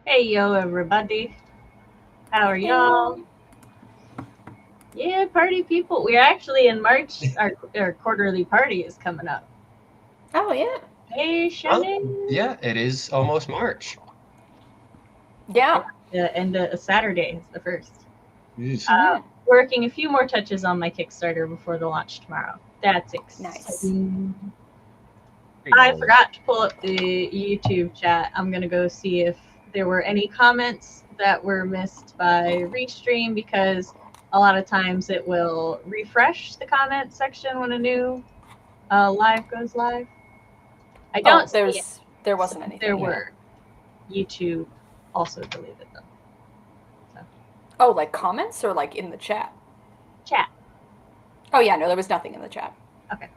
Hey yo, everybody. How are y'all? Hello. Yeah, party people. We're actually in March. Our quarterly party is coming up. Oh yeah. Hey, Oh, Shannon. yeah, it is almost March. Yeah, Yeah. the end of Saturday is the first. Yes. Mm-hmm. Working a few more touches on my Kickstarter before the launch tomorrow. That's Nice. exciting. Very I nice. forgot to pull up the YouTube chat. I'm gonna go see if there were any comments that were missed by Restream because a lot of times it will refresh the comment section when a new live goes live. I Oh, don't see it. there So wasn't if there anything. Yeah. were, YouTube also deleted them. So Oh, like comments or like in the chat? chat. Oh yeah, no, there was nothing in the chat. Okay.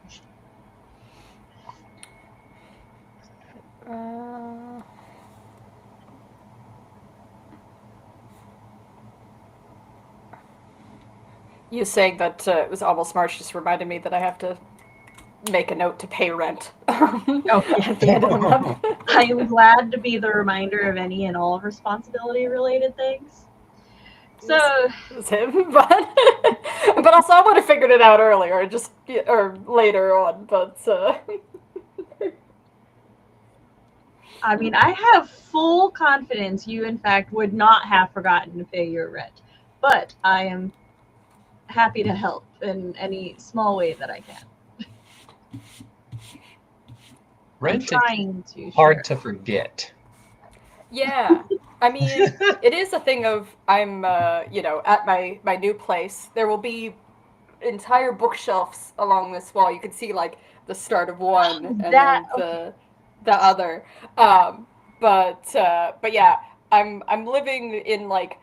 Uh, you saying that it was almost March just reminded me that I have to make a note to pay rent Oh yeah. at the end of the month. I am glad to be the reminder of any and all responsibility related things. it So was it was him, but also I would have figured it out earlier, just or later on. But I mean, I have full confidence you, in fact, would not have forgotten to pay your rent. But I am happy to help in any small way that I can. I'm Rent is trying to hard share. to forget. yeah, I mean, it is a thing of I'm at my new place. There will be entire bookshelves along this wall. You can see like the start of one and That, then okay. the other. Um, but yeah, I'm living in like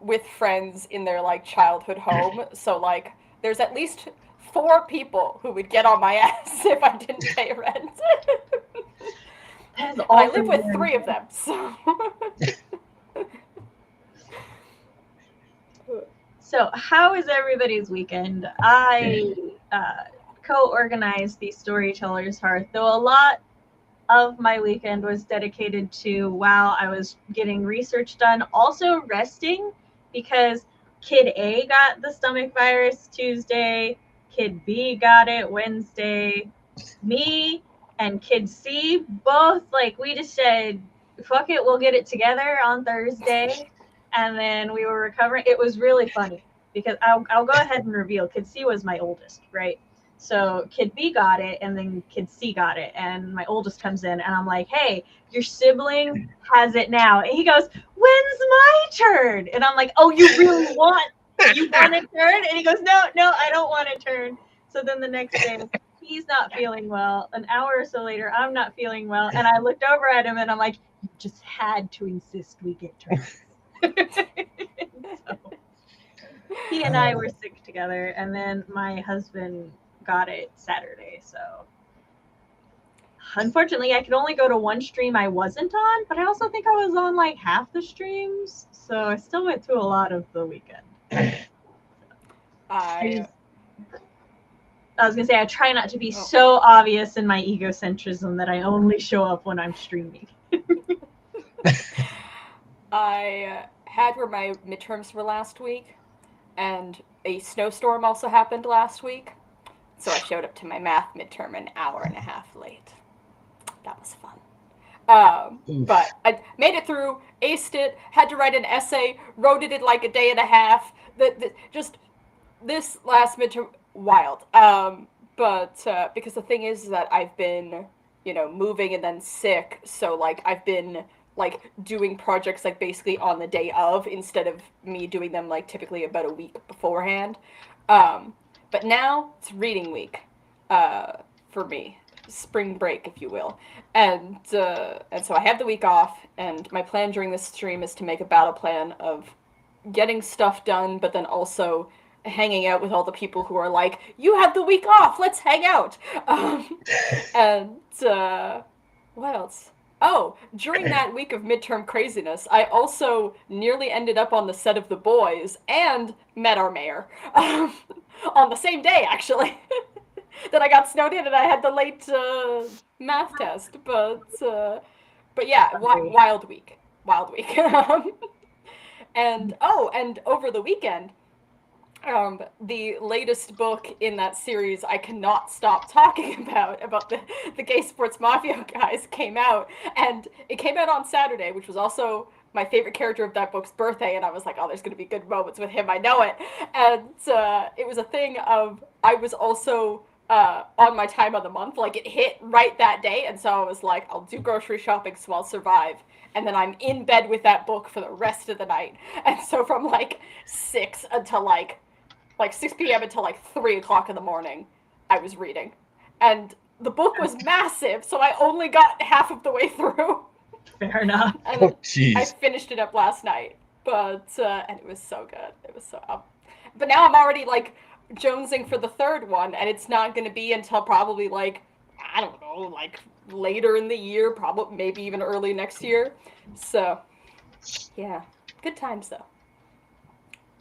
with friends in their like childhood home. So like there's at least four people who would get on my ass if I didn't pay rent. That is And I also live with very three of true. them. So So, how is everybody's weekend? I co organized the Storytellers Hearth, though a lot of my weekend was dedicated to while I was getting research done, also resting because kid A got the stomach virus Tuesday, kid B got it Wednesday, me and kid C both like we just said fuck it, we'll get it together on Thursday, and then we were recovering. It was really funny because I'll go ahead and reveal kid C was my oldest, right? So kid B got it, and then kid C got it, and my oldest comes in, and I'm like, "Hey, your sibling has it now," and he goes, "When's my turn?" And I'm like, "Oh, you want a turn?" And he goes, "No, no, I don't want a turn." So then the next day, he's not feeling well. An hour or so later, I'm not feeling well, and I looked over at him, and I'm like, "You just had to insist we get turns." So he and I were sick together, and then my husband got it Saturday. So unfortunately, I could only go to one stream I wasn't on, but I also think I was on like half the streams, so I still went through a lot of the weekend. I I just, I was gonna say I try not to be oh so obvious in my egocentrism that I only show up when I'm streaming. I had where my midterms were last week, and a snowstorm also happened last week. So I showed up to my math midterm an hour and a half late. That was fun. Oof. But I made it through, aced it, had to write an essay, wrote it in like a day and a half. Just this last midterm, wild. But because the thing is that I've been, moving and then sick, so like I've been like doing projects like basically on the day of instead of me doing them like typically about a week beforehand. But now it's reading week, for me, spring break, if you will, and so I have the week off, and my plan during this stream is to make a battle plan of getting stuff done, but then also hanging out with all the people who are like, "You have the week off, let's hang out." And what else? Oh, during that week of midterm craziness, I also nearly ended up on the set of The Boys and met our mayor on the same day, actually. That I got snowed in and I had the late math test, but yeah, wild week, wild week. And over the weekend, the latest book in that series I cannot stop talking about the Gay Sports Mafia guys came out, and it came out on Saturday, which was also my favorite character of that book's birthday, and I was like, oh, there's going to be good moments with him, I know it. And it was a thing of, I was also on my time of the month, like it hit right that day, and so I was like, I'll do grocery shopping so I'll survive. And then I'm in bed with that book for the rest of the night. And so from like 6 until like 6 p.m. until like 3 o'clock in the morning, I was reading. And the book was massive, so I only got half of the way through. Fair enough. And Oh, jeez. I finished it up last night, but and it was so good. It was so. But now I'm already like jonesing for the third one, and it's not going to be until probably like, I don't know, like later in the year, probably maybe even early next year. So yeah, good times though.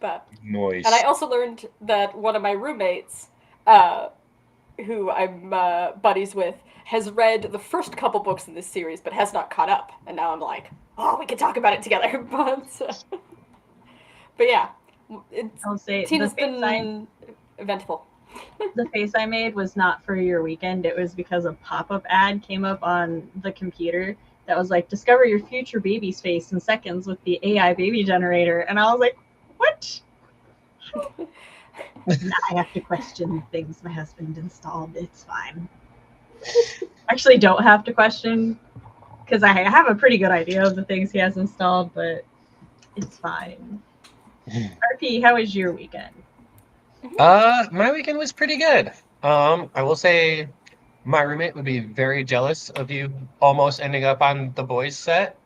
But Noise. and I also learned that one of my roommates, who I'm buddies with, has read the first couple books in this series, but has not caught up. And now I'm like, oh, we can talk about it together. But yeah, I'll say Tina's been eventful. The face I made was not for your weekend. It was because a pop-up ad came up on the computer that was like, discover your future baby's face in seconds with the AI baby generator. And I was like, what? Now I have to question things my husband installed. It's fine. Actually, don't have to question because I have a pretty good idea of the things he has installed, but it's fine. R.P., how was your weekend? My weekend was pretty good. I will say my roommate would be very jealous of you almost ending up on the boys set.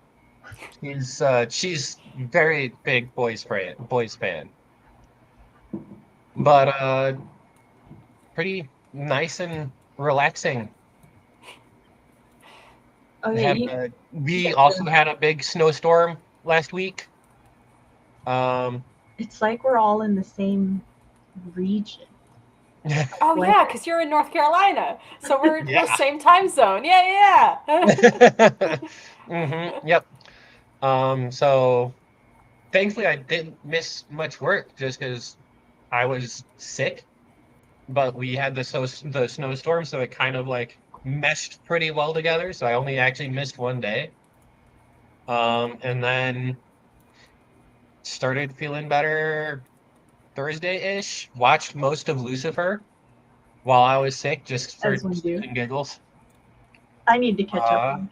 She's very big boys fan. But pretty nice and relaxing. Okay, We also had a big snowstorm last week. it's like we're all in the same region. Oh yeah, because you're in North Carolina, so we're Yeah. the same time zone. Yeah. Yep. So thankfully I didn't miss much work just because I was sick, but we had the snowstorm, so it kind of like meshed pretty well together. So I only actually missed one day. And then started feeling better Thursday-ish. Watched most of Lucifer while I was sick, just for As we do. shits and giggles. I need to catch up on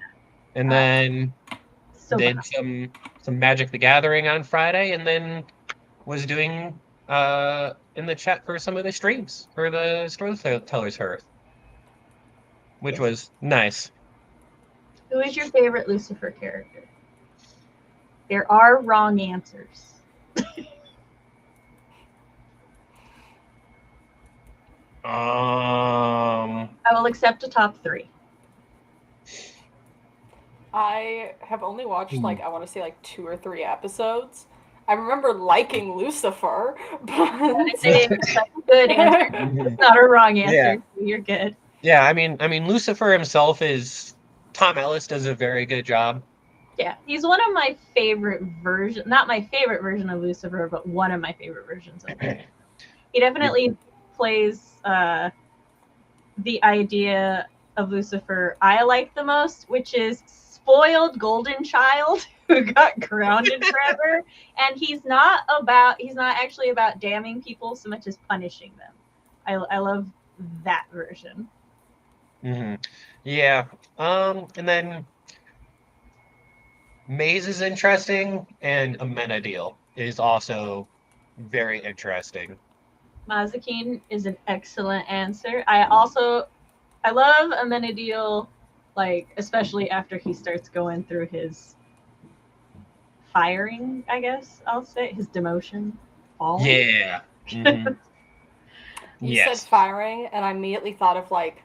And then so did bad. some Magic the Gathering on Friday, and then was doing in the chat for some of the streams for the Storytellers Hearth, which Yes. was nice. Who is your favorite Lucifer character? There are wrong answers. Um, I will accept a top 3. I have only watched like, I want to say like 2 or 3 episodes. I remember liking Lucifer, but That's a good answer. It's not a wrong answer. Yeah. You're good. yeah, I mean Lucifer himself is Tom Ellis does a very good job. Yeah, he's one of my favorite versions. Not my favorite version of Lucifer, but one of my favorite versions of him. He definitely plays the idea of Lucifer I like the most, which is spoiled golden child who got grounded forever. And he's not actually about damning people so much as punishing them. I love that version. Mm-hmm. Yeah. And then Maze is interesting, and Amenadiel is also very interesting. Mazakine is an excellent answer. I love Amenadiel, like especially after he starts going through his firing, I guess I'll say, his demotion. Falling. Yeah. Mm-hmm. you Yes. said firing, and I immediately thought of like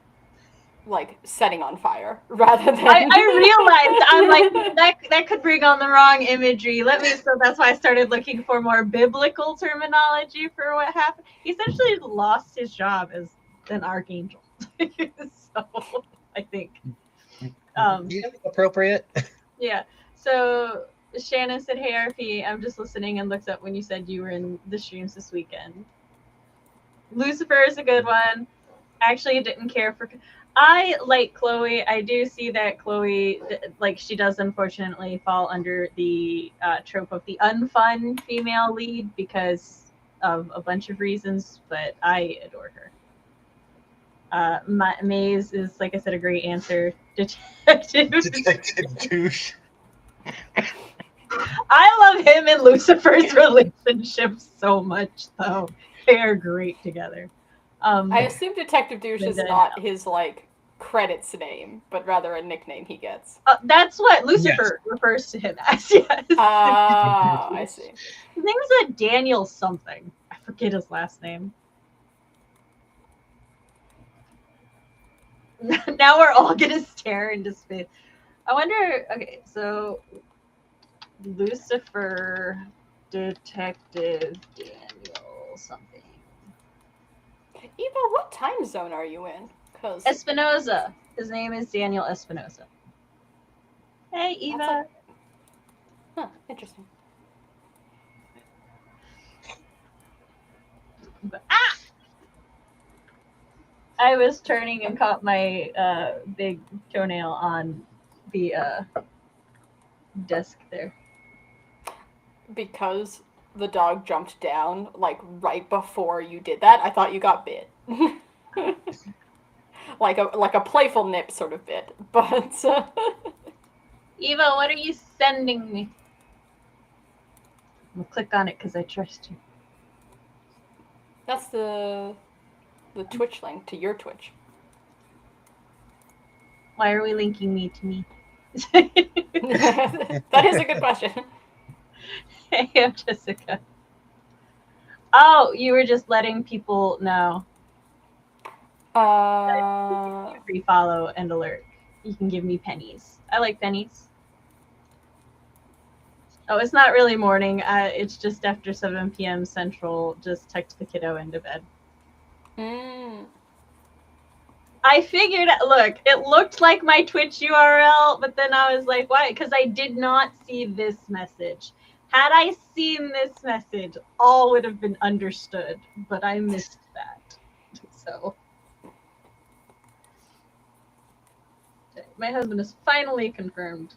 setting on fire rather than. I realized I'm like that could bring on the wrong imagery. So that's why I started looking for more biblical terminology for what happened. He essentially lost his job as an archangel. So I think Appropriate. yeah. So Shannon said, "Hey RP, I'm just listening," and looked up when you said you were in the streams this weekend. Lucifer is a good one. Actually, didn't care for. I like Chloe. I do see that Chloe, like, she does unfortunately fall under the trope of the unfun female lead because of a bunch of reasons, but I adore her. Maze is, like I said, a great answer. Detective douche. I love him and Lucifer's relationship so much, though. They are great together. I assume Detective Douche is then, not his, like, credits name, but rather a nickname he gets. That's what Lucifer refers to him as, yes. Ah, I see. His name is Daniel something. I forget his last name. Now we're all gonna stare into space. I wonder. Okay, so Lucifer, Detective Daniel something. Eva, what time zone are you in? Cause Espinoza. His name is Daniel Espinoza. Hey, Eva. Huh, interesting. Ah! I was turning and caught my big toenail on the desk there. Because the dog jumped down, like, right before you did that, I thought you got bit. like a playful nip sort of bit, but... Eva, what are you sending me? I'm gonna click on it because I trust you. That's the Twitch link to your Twitch. Why are we linking me to me? That is a good question. Hey, I'm Jessica. Oh, you were just letting people know. Free follow and alert. You can give me pennies. I like pennies. Oh, it's not really morning. It's just after 7 p.m. Central. Just tucked the kiddo into bed. I figured, look, it looked like my Twitch URL, but then I was like, why? Because I did not see this message. Had I seen this message, all would have been understood, but I missed that. So, my husband has finally confirmed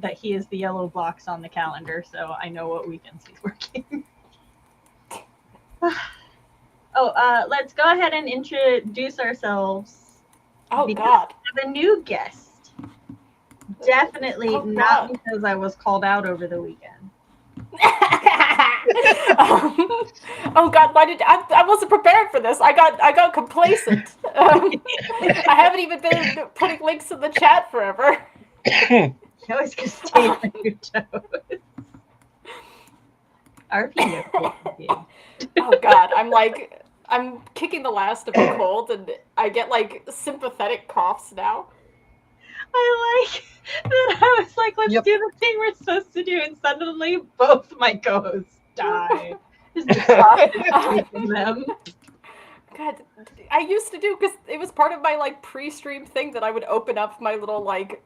that he is the yellow blocks on the calendar, so I know what weekends he's working. Let's go ahead and introduce ourselves. Oh, God. We have a new guest. Definitely not because I was called out over the weekend. Oh God! Why did I wasn't prepared for this? I got complacent. I haven't even been putting links in the chat forever. You always can stay on your toes. RP knows. Oh God! I'm kicking the last of a cold, and I get like sympathetic coughs now. I like that. I was like, let's do the thing we're supposed to do, and suddenly both my co-hosts die. Just taking them. God, I used to do, because it was part of my like pre-stream thing that I would open up my little like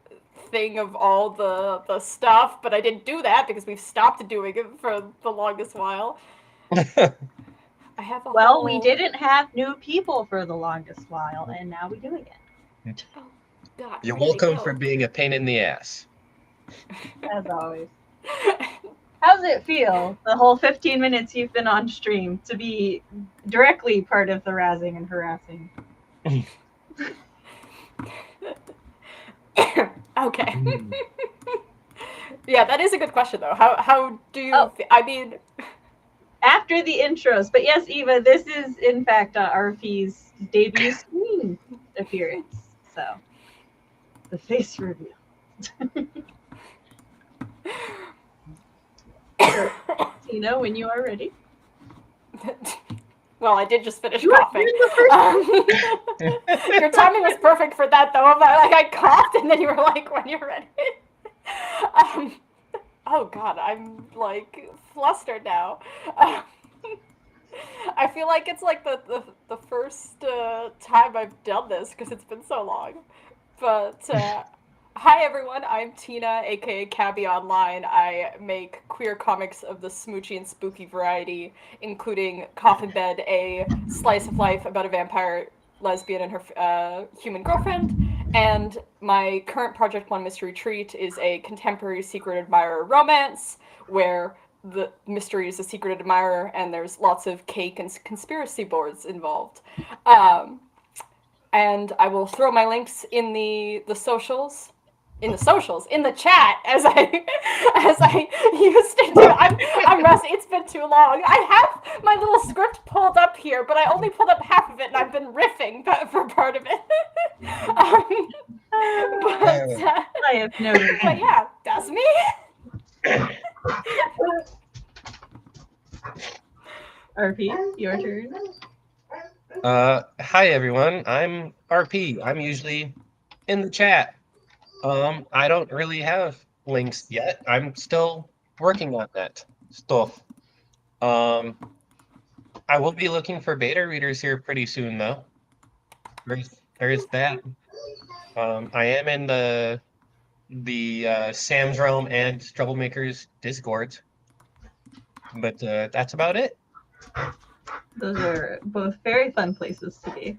thing of all the stuff, but I didn't do that because we've stopped doing it for the longest while. I have a we didn't have new people for the longest while, and now we do again. Oh, God, you're welcome for being a pain in the ass. As always. How's it feel, the whole 15 minutes you've been on stream, to be directly part of the razzing and harassing? Okay. Yeah, that is a good question, though. How do you... I mean... After the intros. But yes, Eva, this is, in fact, RP's debut screen appearance. So, the face reveal. Tina, when you are ready. Well, I did just finish coughing. Your timing was perfect for that, though. I coughed, and then you were like, when you're ready. Oh, God, I'm, like, flustered now. I feel like it's, like, the first time I've done this, because it's been so long. But, Hi everyone, I'm Tina, aka Cabby Online. I make queer comics of the smoochy and spooky variety, including Coffin Bed, a slice of life about a vampire lesbian and her human girlfriend. And my current project, One Mystery Treat, is a contemporary secret admirer romance where the mystery is a secret admirer and there's lots of cake and conspiracy boards involved. Um, and I will throw my links in the socials, in the chat as I as I used to do. I'm rusty. It's been too long. I have my little script pulled up here, but I only pulled up half of it, and I've been riffing for part of it. I have noted. But yeah, that's me. RP, your turn. Hi everyone. I'm RP. I'm usually in the chat. I don't really have links yet. I'm still working on that stuff. Um, I will be looking for beta readers here pretty soon, though. There's that. I am in the Sam's Realm and Troublemakers Discords, but that's about it. Those are both very fun places to be.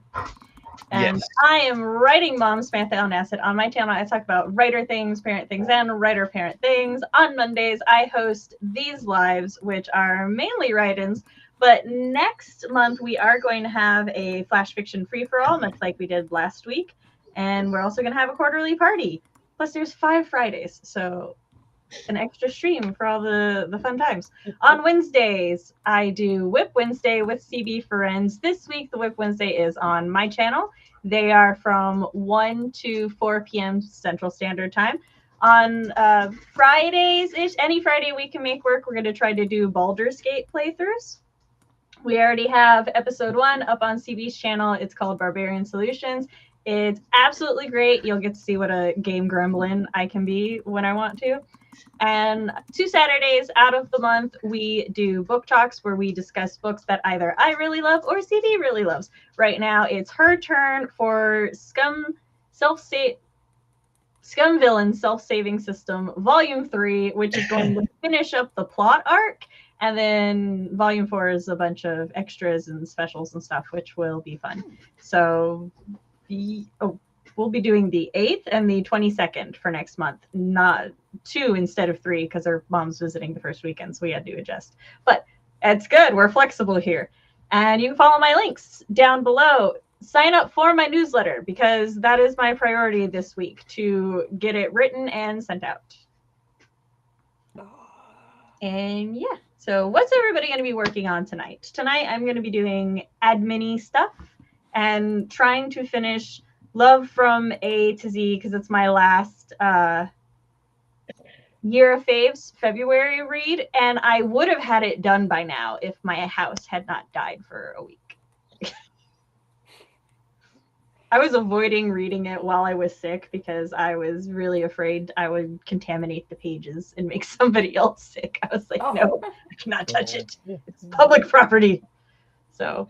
And Yes. I am writing Mom Samantha on Acid. On my channel, I talk about writer things, parent things, and writer-parent things. On Mondays, I host these lives, which are mainly write-ins. But next month, we are going to have a Flash Fiction free-for-all, much like we did last week. And we're also going to have a quarterly party. Plus, there's 5 Fridays, so an extra stream for all the fun times. On Wednesdays, I do Whip Wednesday with CB Friends. This week, the Whip Wednesday is on my channel. They are from 1 to 4 p.m. Central Standard Time. On Fridays-ish, any Friday we can make work, we're going to try to do Baldur's Gate playthroughs. We already have episode 1 up on CB's channel. It's called Barbarian Solutions. It's absolutely great. You'll get to see what a game gremlin I can be when I want to. And 2 Saturdays out of the month, we do book talks where we discuss books that either I really love or CB really loves. Right now, it's her turn for Scum Villain Self-Saving System Volume 3, which is going to finish up the plot arc. And then Volume 4 is a bunch of extras and specials and stuff, which will be fun. So, we'll be doing the 8th and the 22nd for next month, not 2 instead of 3 because our mom's visiting the first weekend, so we had to adjust. But it's good. We're flexible here. And you can follow my links down below. Sign up for my newsletter because that is my priority this week, to get it written and sent out. And yeah, so what's everybody going to be working on tonight? Tonight I'm going to be doing admin-y stuff and trying to finish Love from A to Z because it's my last Year of Faves February read, and I would have had it done by now if my house had not died for a week. I was avoiding reading it while I was sick because I was really afraid I would contaminate the pages and make somebody else sick. I was like, no, I cannot touch it. It's public property. So,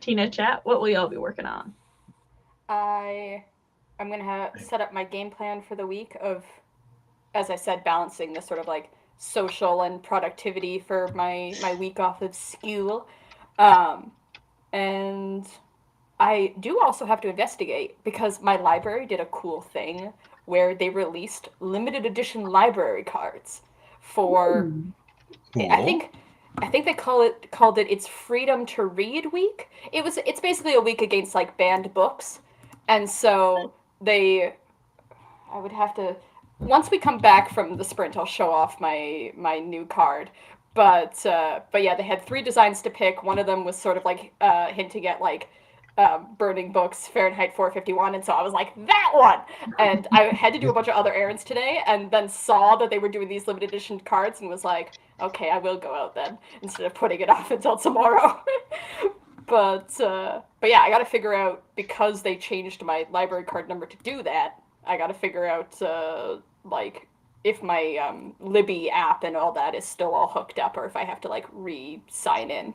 Tina, chat, what will y'all be working on? I'm going to set up my game plan for the week of, as I said, balancing the sort of like social and productivity for my week off of school. And I do also have to investigate because my library did a cool thing where they released limited edition library cards for Cool. I think they called it its Freedom to Read week. It's basically a week against like banned books. And so I would have to, once we come back from the sprint, I'll show off my new card. But yeah, they had 3 designs to pick. One of them was sort of like hinting at like burning books, Fahrenheit 451, and so I was like, that one! And I had to do a bunch of other errands today, and then saw that they were doing these limited edition cards, and was like, okay, I will go out then, instead of putting it off until tomorrow. But yeah, I gotta figure out, because they changed my library card number to do that, I gotta figure out, like, if my Libby app and all that is still all hooked up, or if I have to, like, re-sign in.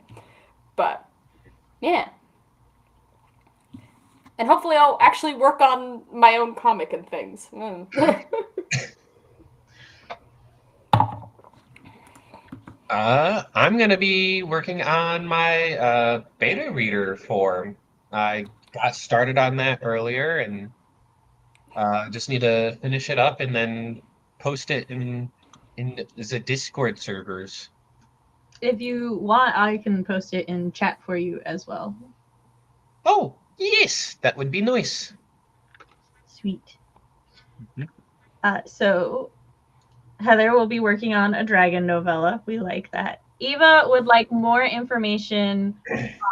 But, yeah. And hopefully I'll actually work on my own comic and things. I'm gonna be working on my beta reader form. I got started on that earlier, and just need to finish it up and then post it in the Discord servers. If you want, I can post it in chat for you as well. Oh, yes, that would be nice. Sweet. Mhm. So Heather will be working on a dragon novella. We like that. Eva would like more information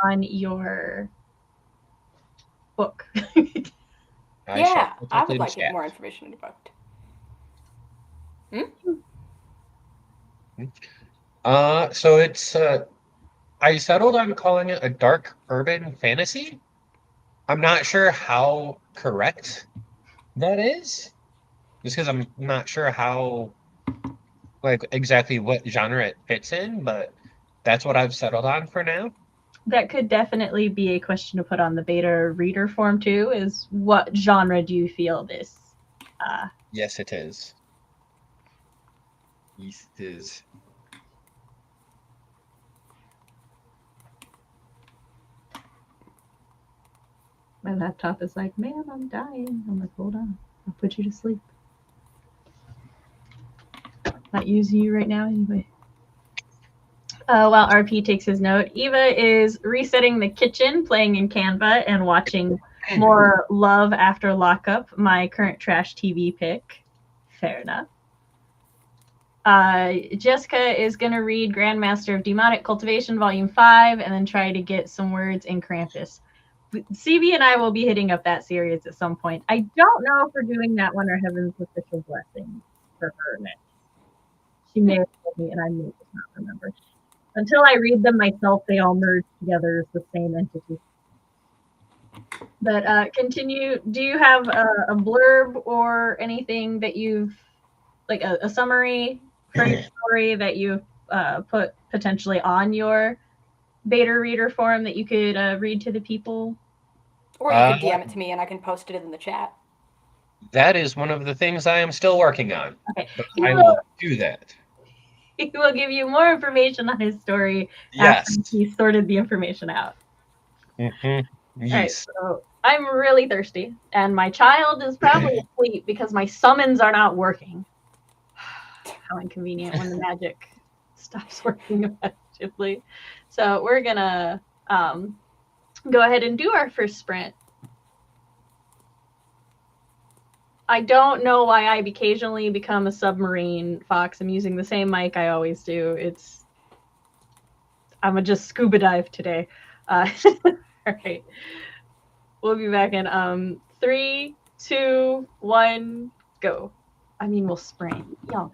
on your book. I shall Yeah, put I it would in like chat. more information about it. So it's I settled on calling it a dark urban fantasy. I'm not sure how correct that is, just because I'm not sure how like exactly what genre it fits in, but that's what I've settled on for now. That could definitely be a question to put on the beta reader form too, is what genre do you feel this Yes, it is. Yes, it is. my laptop is like, man, I'm dying. I'm like, hold on, I'll put you to sleep. Not using you right now anyway. While RP takes his note, Eva is resetting the kitchen, playing in Canva, and watching more Love After Lockup, my current trash TV pick. Fair enough. Jessica is going to read Grandmaster of Demonic Cultivation, Volume 5, and then try to get some words in Krampus. CB and I will be hitting up that series at some point. I don't know if we're doing that one or Heaven's Official Blessing for her next. She may have told me, and I may just not remember. Until I read them myself, they all merge together as the same entity. But continue. Do you have a blurb or anything that you've, like a summary for your story that you've put potentially on your beta reader form that you could read to the people? Or you Uh, can DM it to me and I can post it in the chat. that is one of the things I am still working on, Okay. but He I will, will do that. he will give you more information on his story after Yes. he sorted the information out. Mm-hmm. All right, Yes. so I'm really thirsty, and my child is probably asleep because my summons are not working. How inconvenient when the magic stops working effectively. So we're gonna go ahead and do our first sprint. I don't know why I occasionally become a submarine fox. I'm using the same mic I always do. I'm gonna just scuba dive today. All right. We'll be back in 3, 2, 1, go. I mean, we'll sprint. Y'all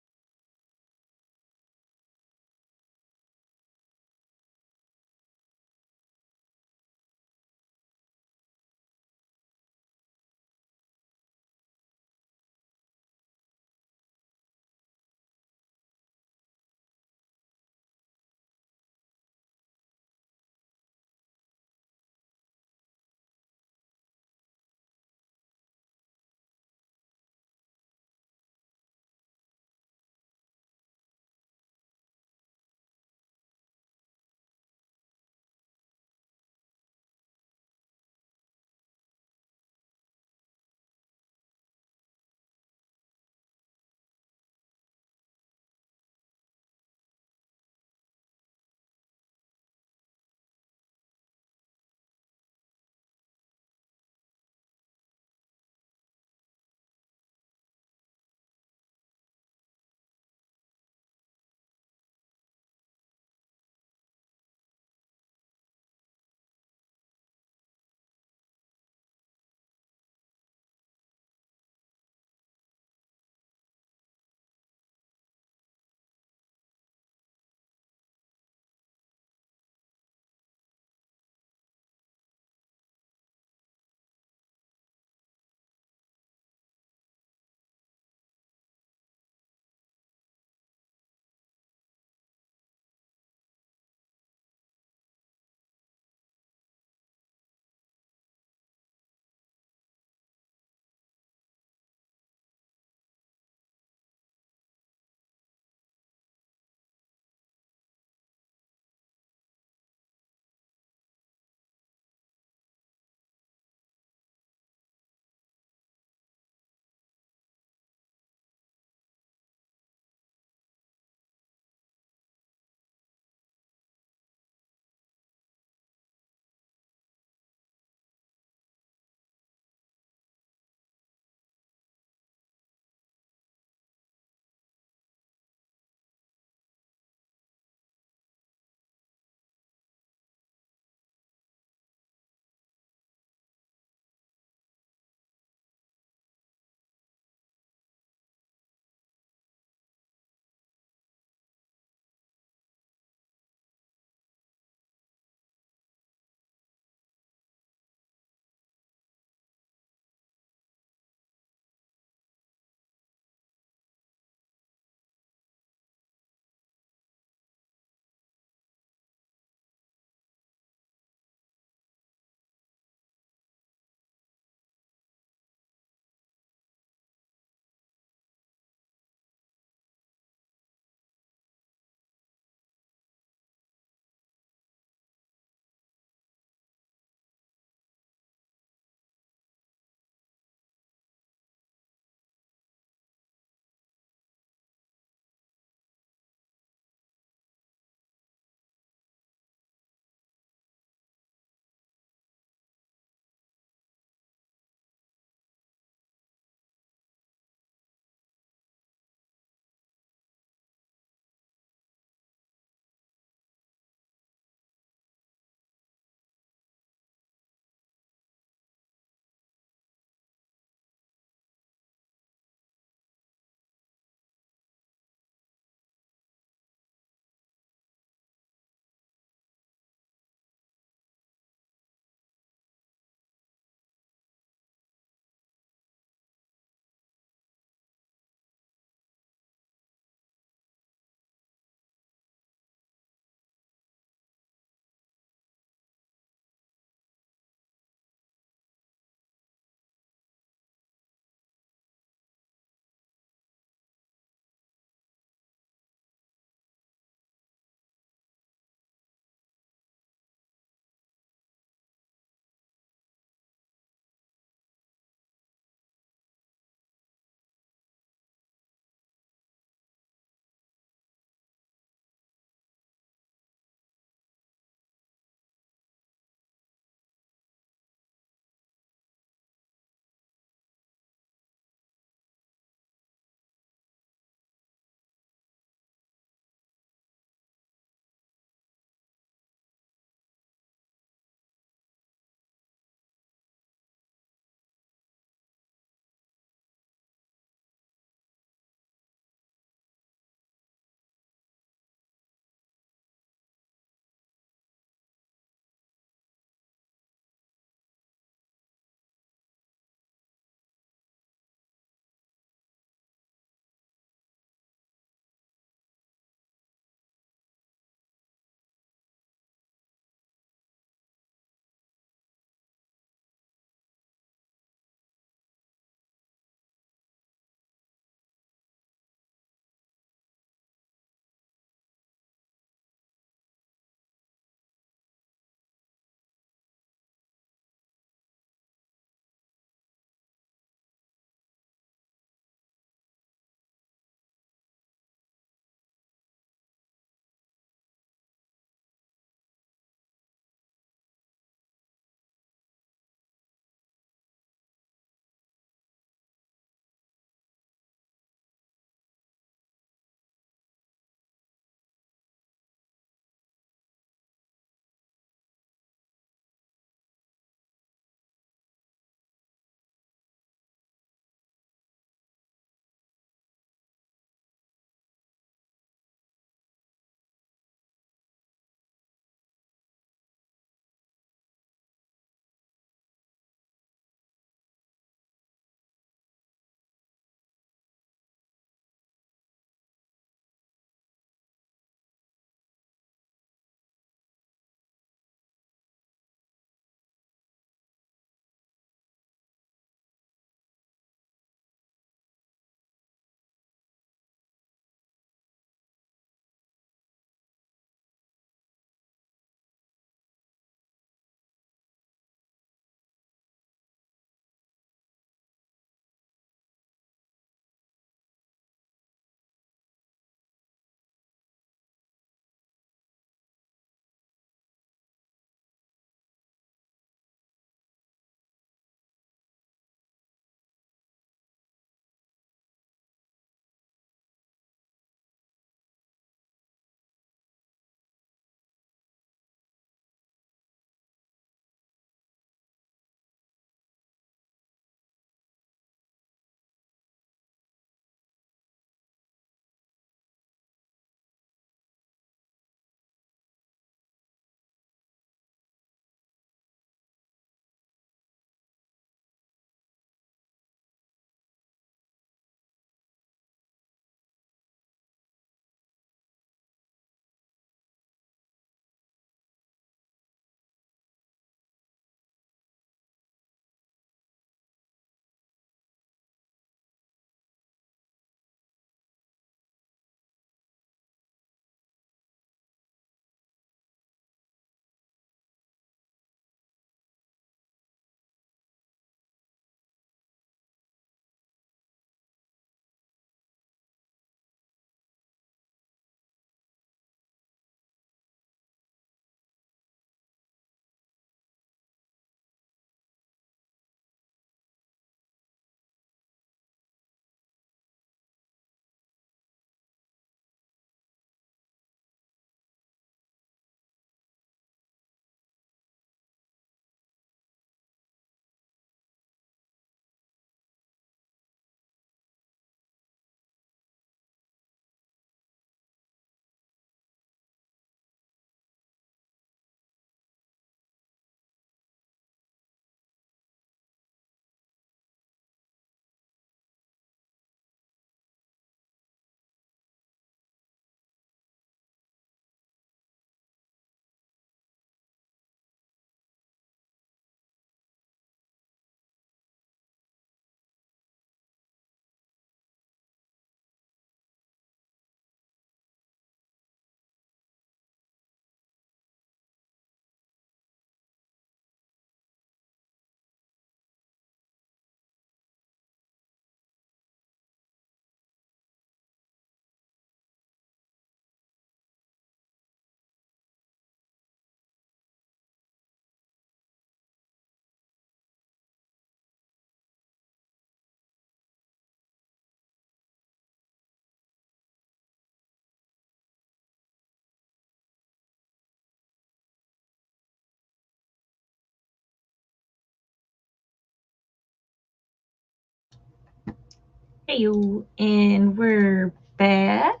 Hey you, and we're back.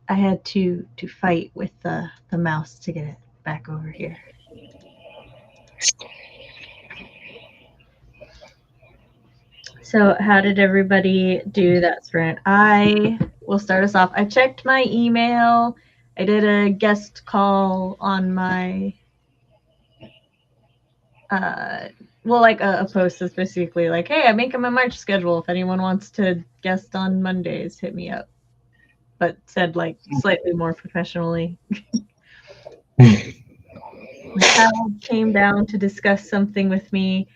I had to fight with the mouse to get it back over here. So how did everybody do that sprint? I will start us off. I checked my email. I did a guest call on my like a post that's basically like, hey, I'm making my March schedule. If anyone wants to guest on Mondays, hit me up. But said like slightly more professionally. Hal came down to discuss something with me.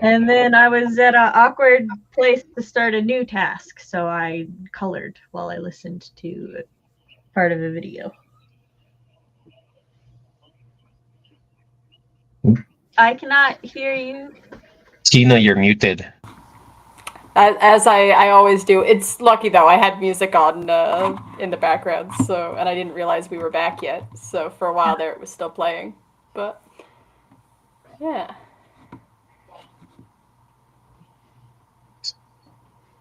And then I was at an awkward place to start a new task, so I colored while I listened to part of a video. I cannot hear you. Tina, you're muted. As I always do. It's lucky though. I had music on in the background, so and I didn't realize we were back yet. So for a while there, it was still playing. But yeah.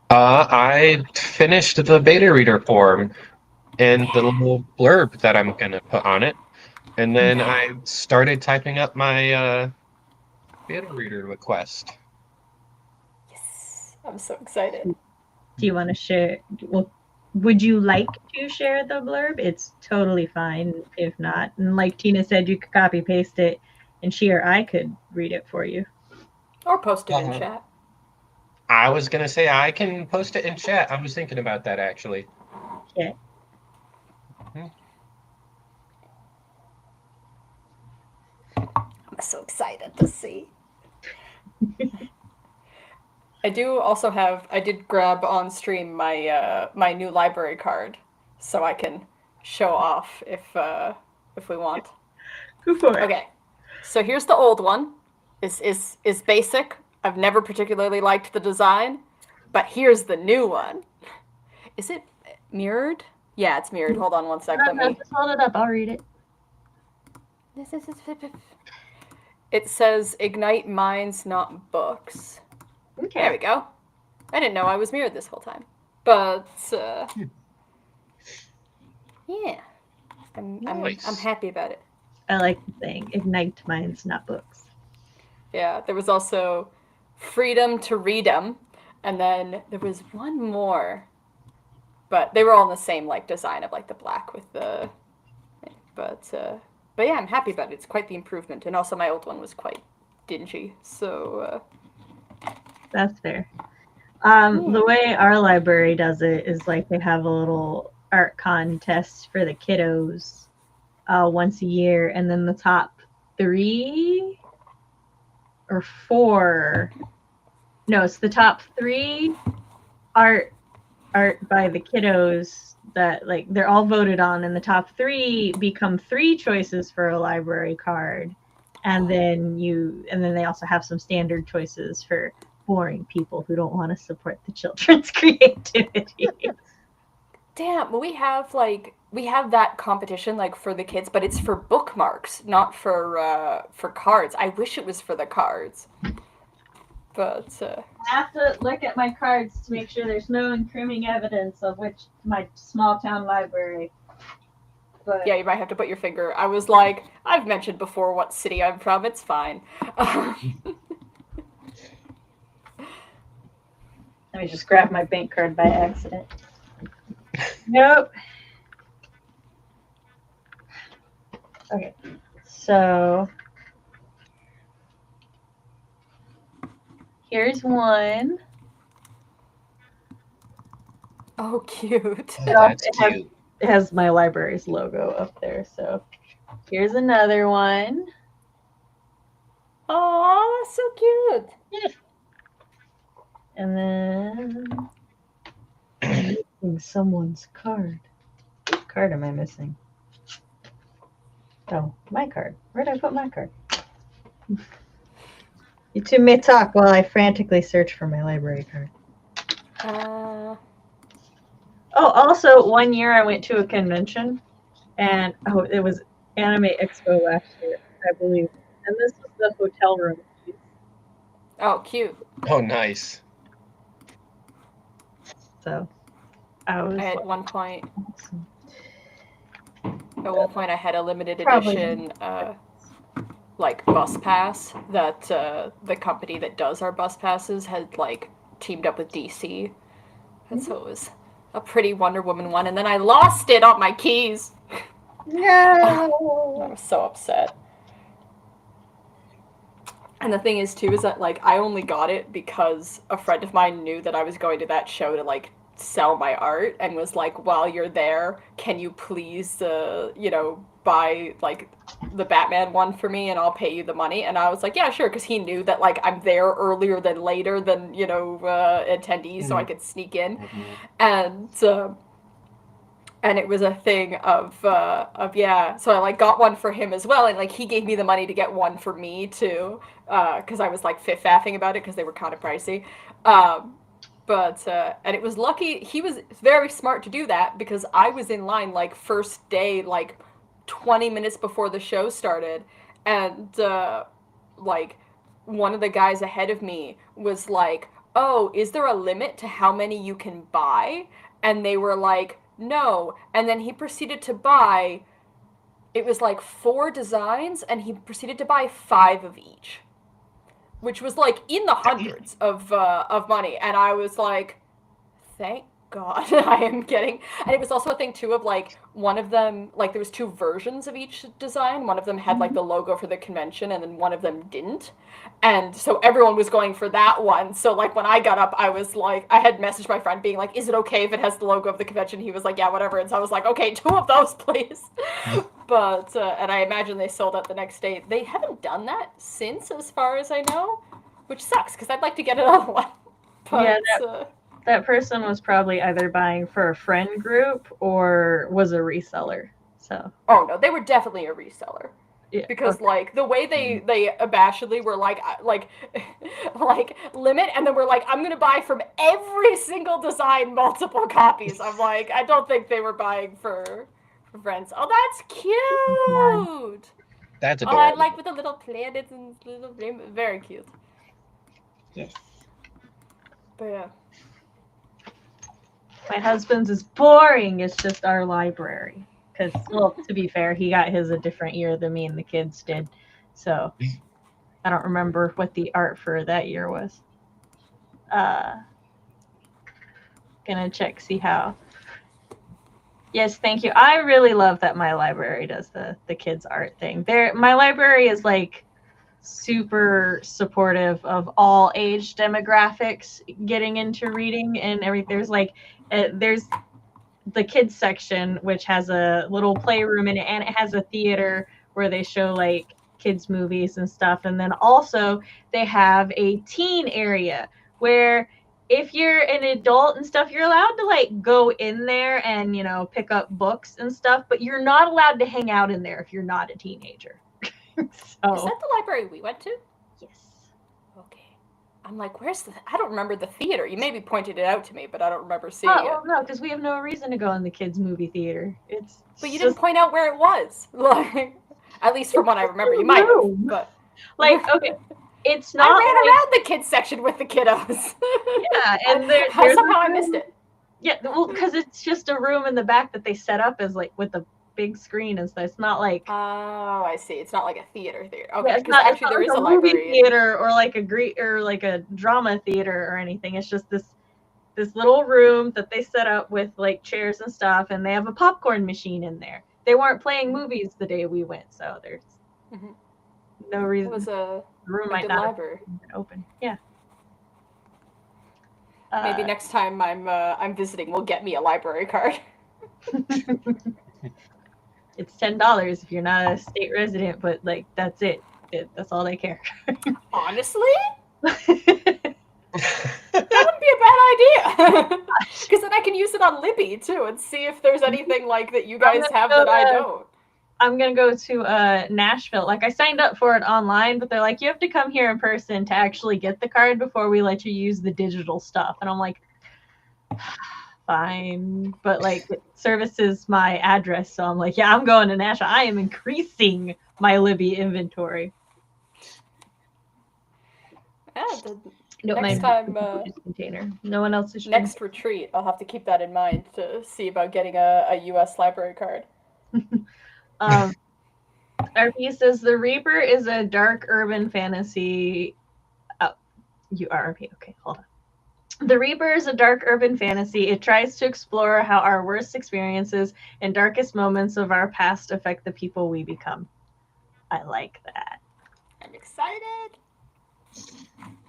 I finished the beta reader form and the little blurb that I'm gonna put on it, and then I started typing up my beta reader request. Yes, I'm so excited. Do you want to share? Well, would you like to share the blurb? It's totally fine if not. And like Tina said, you could copy paste it, and she or I could read it for you. Or post it in chat. I was gonna say I can post it in chat. I was thinking about that actually. Okay. I'm so excited to see. I did grab on stream my my new library card, so I can show off if we want. Go for it. Okay, so here's the old one. Is basic. I've never particularly liked the design, but here's the new one. Is it mirrored? Yeah, it's mirrored. Hold on one sec. Just hold it up. I'll read it. It says ignite minds, not books. Okay. There we go. I didn't know I was mirrored this whole time, but yeah, I'm happy about it. I like the thing. Ignite minds, not books. Yeah, there was also freedom to read them, and then there was one more, but they were all in the same like design of like the black with the, but yeah, I'm happy about it. It's quite the improvement, and also my old one was quite dingy, so. That's fair. The way our library does it is like they have a little art contest for the kiddos once a year, and then the top 3 or 4. No, it's the top 3 art by the kiddos that like they're all voted on, and the top 3 become 3 choices for a library card, and then they also have some standard choices for boring people who don't want to support the children's creativity. Damn, we have that competition like for the kids, but it's for bookmarks, not for cards. I wish it was for the cards. But I have to look at my cards to make sure there's no incriminating evidence of which my small town library. But yeah, you might have to put your finger. I was like, I've mentioned before what city I'm from. It's fine. Let me just grab my bank card by accident. Nope. Okay, so here's one. Oh, cute. That's cute. It has my library's logo up there, so here's another one. Oh, so cute. Yeah. And then I'm missing someone's card. What card am I missing? Oh, my card. Where did I put my card? You two may talk while I frantically search for my library card. Oh, also, one year I went to a convention, and it was Anime Expo last year, I believe. And this was the hotel room piece. Oh, cute. Oh, nice. So I was At one point, I had a limited Probably. edition like bus pass that the company that does our bus passes had like teamed up with DC, and so it was a pretty Wonder Woman one, and then I lost it on my keys. I No. was so upset. And the thing is too is that like I only got it because a friend of mine knew that I was going to that show to like sell my art and was like, while you're there, can you please buy like the Batman one for me and I'll pay you the money. And I was like, yeah, sure, because he knew that like I'm there earlier than later than attendees, so I could sneak in. And it was a thing of yeah, so I like got one for him as well, and like he gave me the money to get one for me too, because I was like faffing about it because they were kind of pricey. And it was lucky, he was very smart to do that, because I was in line like first day, like 20 minutes before the show started, and like one of the guys ahead of me was like, oh, is there a limit to how many you can buy? And they were like, no. And then he proceeded to buy, it was like 4 designs, and he proceeded to buy 5 of each, which was like in the hundreds of money. And I was like, thank God I am getting. And it was also a thing too of like one of them, like there was 2 versions of each design. One of them had like the logo for the convention, and then one of them didn't. And so everyone was going for that one. So like when I got up, I was like, I had messaged my friend being like, is it okay if it has the logo of the convention? He was like, yeah, whatever. And so I was like, okay, 2 of those, please. But and I imagine they sold out the next day. They haven't done that since, as far as I know, which sucks because I'd like to get another one. But, yeah, that person was probably either buying for a friend group or was a reseller. So. Oh no, they were definitely a reseller. Yeah, because like the way they abashedly were like limit, and then we're like, I'm gonna buy from every single design multiple copies. I'm like, I don't think they were buying for friends. Oh, that's cute. That's adorable. Oh, I adorable. like with the little planets and little very cute. Yes. But yeah. My husband's is boring. It's just our library. Because, well, to be fair, he got his a different year than me and the kids did. So I don't remember what the art for that year was. Gonna check, see how. Yes, thank you. I really love that my library does the kids art thing. My library is like super supportive of all age demographics getting into reading and everything. There's like there's the kids section, which has a little playroom in it, and it has a theater where they show like kids movies and stuff. And then also they have a teen area where if you're an adult and stuff, you're allowed to like go in there and, pick up books and stuff, but you're not allowed to hang out in there if you're not a teenager. So, is that the library we went to? Yes. Okay. I'm like, I don't remember the theater. You maybe pointed it out to me, but I don't remember seeing it. Well, no, because we have no reason to go in the kids' movie theater. But you didn't point out where it was. Like, at least from what I remember. You might have, but... Like, okay, it's not... I ran around the kids section with the kiddos. Yeah, and somehow I missed it. Yeah, well, because it's just a room in the back that they set up as, like, with a big screen and stuff. It's not like... Oh, I see. It's not like a theater. Okay, yeah, because actually there is a movie library. Theater or like a drama theater or anything. It's just this little room that they set up with like chairs and stuff, and they have a popcorn machine in there. They weren't playing movies the day we went, so there's no reason. It was the room might not have been open. Yeah. Maybe next time I'm visiting, we'll get me a library card. It's $10 if you're not a state resident, but like that's it. That's all they care. Honestly? That wouldn't be a bad idea. Because then I can use it on Libby too and see if there's anything like that you guys have that I don't. I'm gonna go to Nashville. Like I signed up for it online, but they're like, you have to come here in person to actually get the card before we let you use the digital stuff. And I'm like, fine, but like it services my address, so I'm like, yeah, I'm going to Nashville. I am increasing my Libby inventory. Yeah, Nope, Next my time, container. No one else is next retreat, I'll have to keep that in mind to see about getting a U.S. library card. R.P. says the Reaper is a dark urban fantasy. Oh, you are R.P. Okay, hold on. The Reaper is a dark urban fantasy. It tries to explore how our worst experiences and darkest moments of our past affect the people we become. I like that. I'm excited.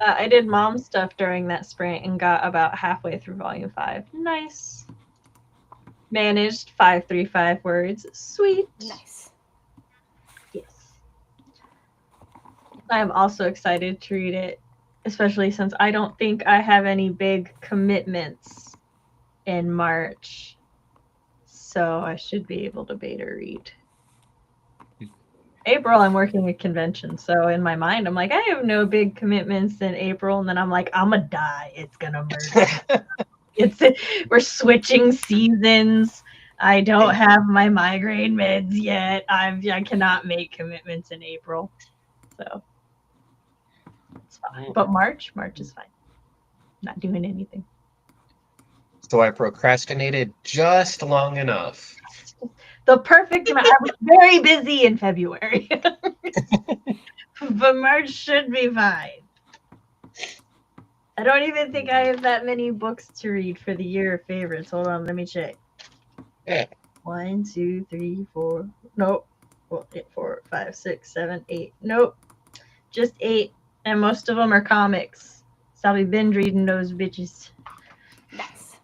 I did mom stuff during that sprint and got about halfway through volume 5. Nice. Managed 535 words. Sweet. Nice. Yes. I am also excited to read it, especially since I don't think I have any big commitments in March. So I should be able to beta read. April, I'm working a convention. So in my mind, I'm like, I have no big commitments in April. And then I'm like, I'm going to die. It's going to murder. We're switching seasons. I don't have my migraine meds yet. I cannot make commitments in April. So it's fine. But March is fine. Not doing anything. So I procrastinated just long enough. The perfect amount. I was very busy in February. But March should be fine. I don't even think I have that many books to read for the year of favorites. Hold on, let me check. Yeah. 1, 2, 3, 4. Nope. 4, 5, 6, 7, 8. Nope. Just 8. And most of them are comics. So I'll be binge reading those bitches. Nice.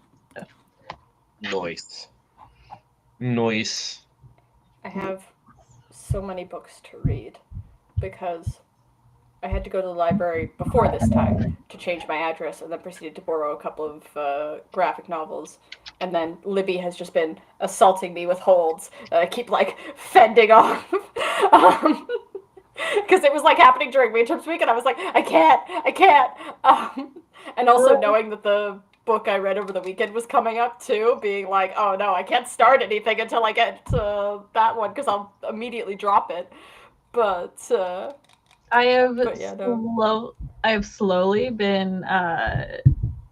Noise. I have so many books to read because I had to go to the library before this time to change my address and then proceeded to borrow a couple of graphic novels. And then Libby has just been assaulting me with holds. I keep fending off. Because it was happening during midterms week and I was like, I can't. And also knowing that the book I read over the weekend was coming up too, being like, oh no, I can't start anything until I get to that one because I'll immediately drop it. But I have slowly been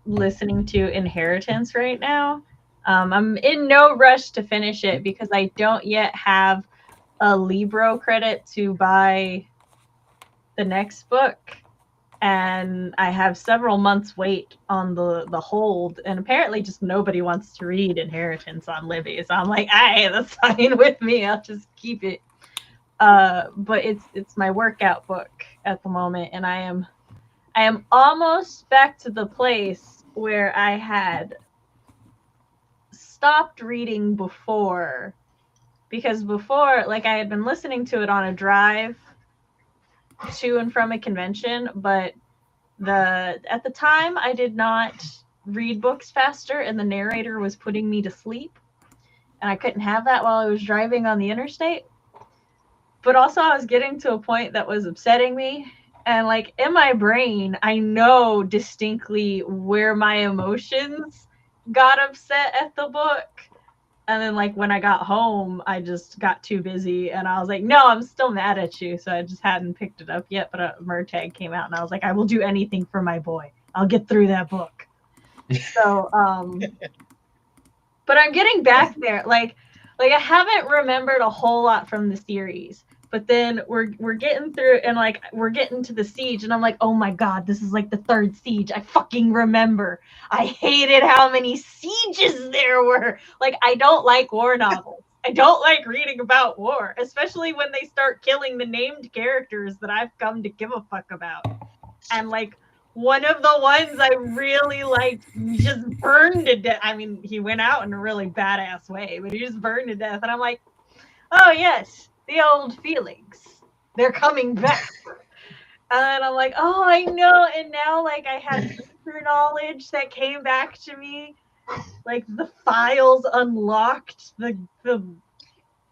listening to Inheritance right now. I'm in no rush to finish it because I don't yet have a Libro credit to buy the next book. And I have several months wait on the hold, and apparently just nobody wants to read Inheritance on Libby. So I'm like, hey, that's fine with me. I'll just keep it. But it's my workout book at the moment, and I am almost back to the place where I had stopped reading before, because before, I had been listening to it on a drive to and from a convention, but at the time I did not read books faster, and the narrator was putting me to sleep, and I couldn't have that while I was driving on the interstate. But also I was getting to a point that was upsetting me, and in my brain I know distinctly where my emotions got upset at the book. And then when I got home, I just got too busy and I was like, no, I'm still mad at you. So I just hadn't picked it up yet, but a Murtag came out and I was like, I will do anything for my boy. I'll get through that book. So, but I'm getting back there. I haven't remembered a whole lot from the series, but then we're getting through and we're getting to the siege and I'm like, oh my God, this is the 3rd siege. I fucking remember. I hated how many sieges there were. I don't like war novels. I don't like reading about war, especially when they start killing the named characters that I've come to give a fuck about. And one of the ones I really liked just burned to death. I mean, he went out in a really badass way, but he just burned to death. And I'm like, oh yes, the old feelings. They're coming back. And I'm like, oh, I know. And now I have deeper knowledge that came back to me. The files unlocked, the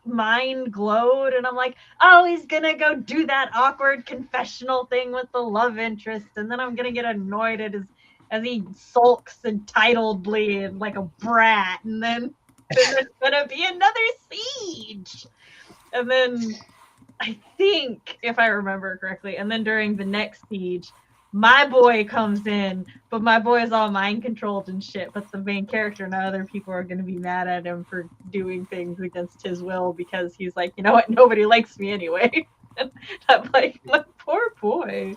mind glowed, and I'm like, oh, he's gonna go do that awkward confessional thing with the love interest, and then I'm gonna get annoyed at as he sulks entitledly and like a brat, and then there's gonna be another siege, and then I think, if I remember correctly, and then during the next siege, my boy comes in, but my boy is all mind controlled and shit. But the main character and other people are going to be mad at him for doing things against his will because he's like, you know what, nobody likes me anyway. And I'm like, my poor boy.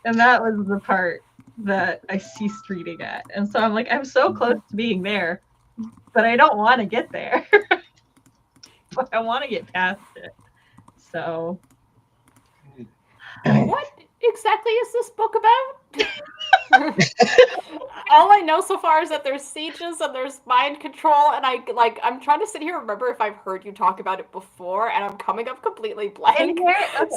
And that was the part that I ceased reading at. And so I'm like, I'm so close to being there, but I don't want to get there. But I want to get past it. So. What exactly is this book about? All I know so far is that there's sieges and there's mind control, and I'm trying to sit here and remember if I've heard you talk about it before, and I'm coming up completely blank. Okay.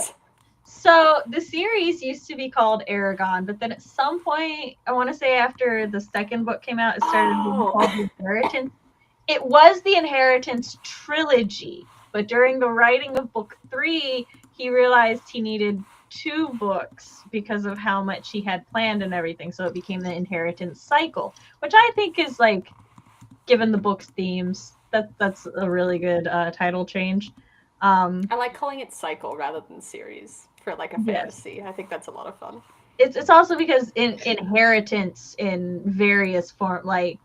So the series used to be called Aragon, but then at some point, I want to say after the second book came out, it started being called The Inheritance. It was the Inheritance trilogy, but during the writing of book 3, he realized he needed 2 books because of how much he had planned and everything. So it became the Inheritance cycle, which I think is like, given the book's themes, that's a really good title change. I like calling it cycle rather than series for like a fantasy. Yes. I think that's a lot of fun. It's also because inheritance in various forms, like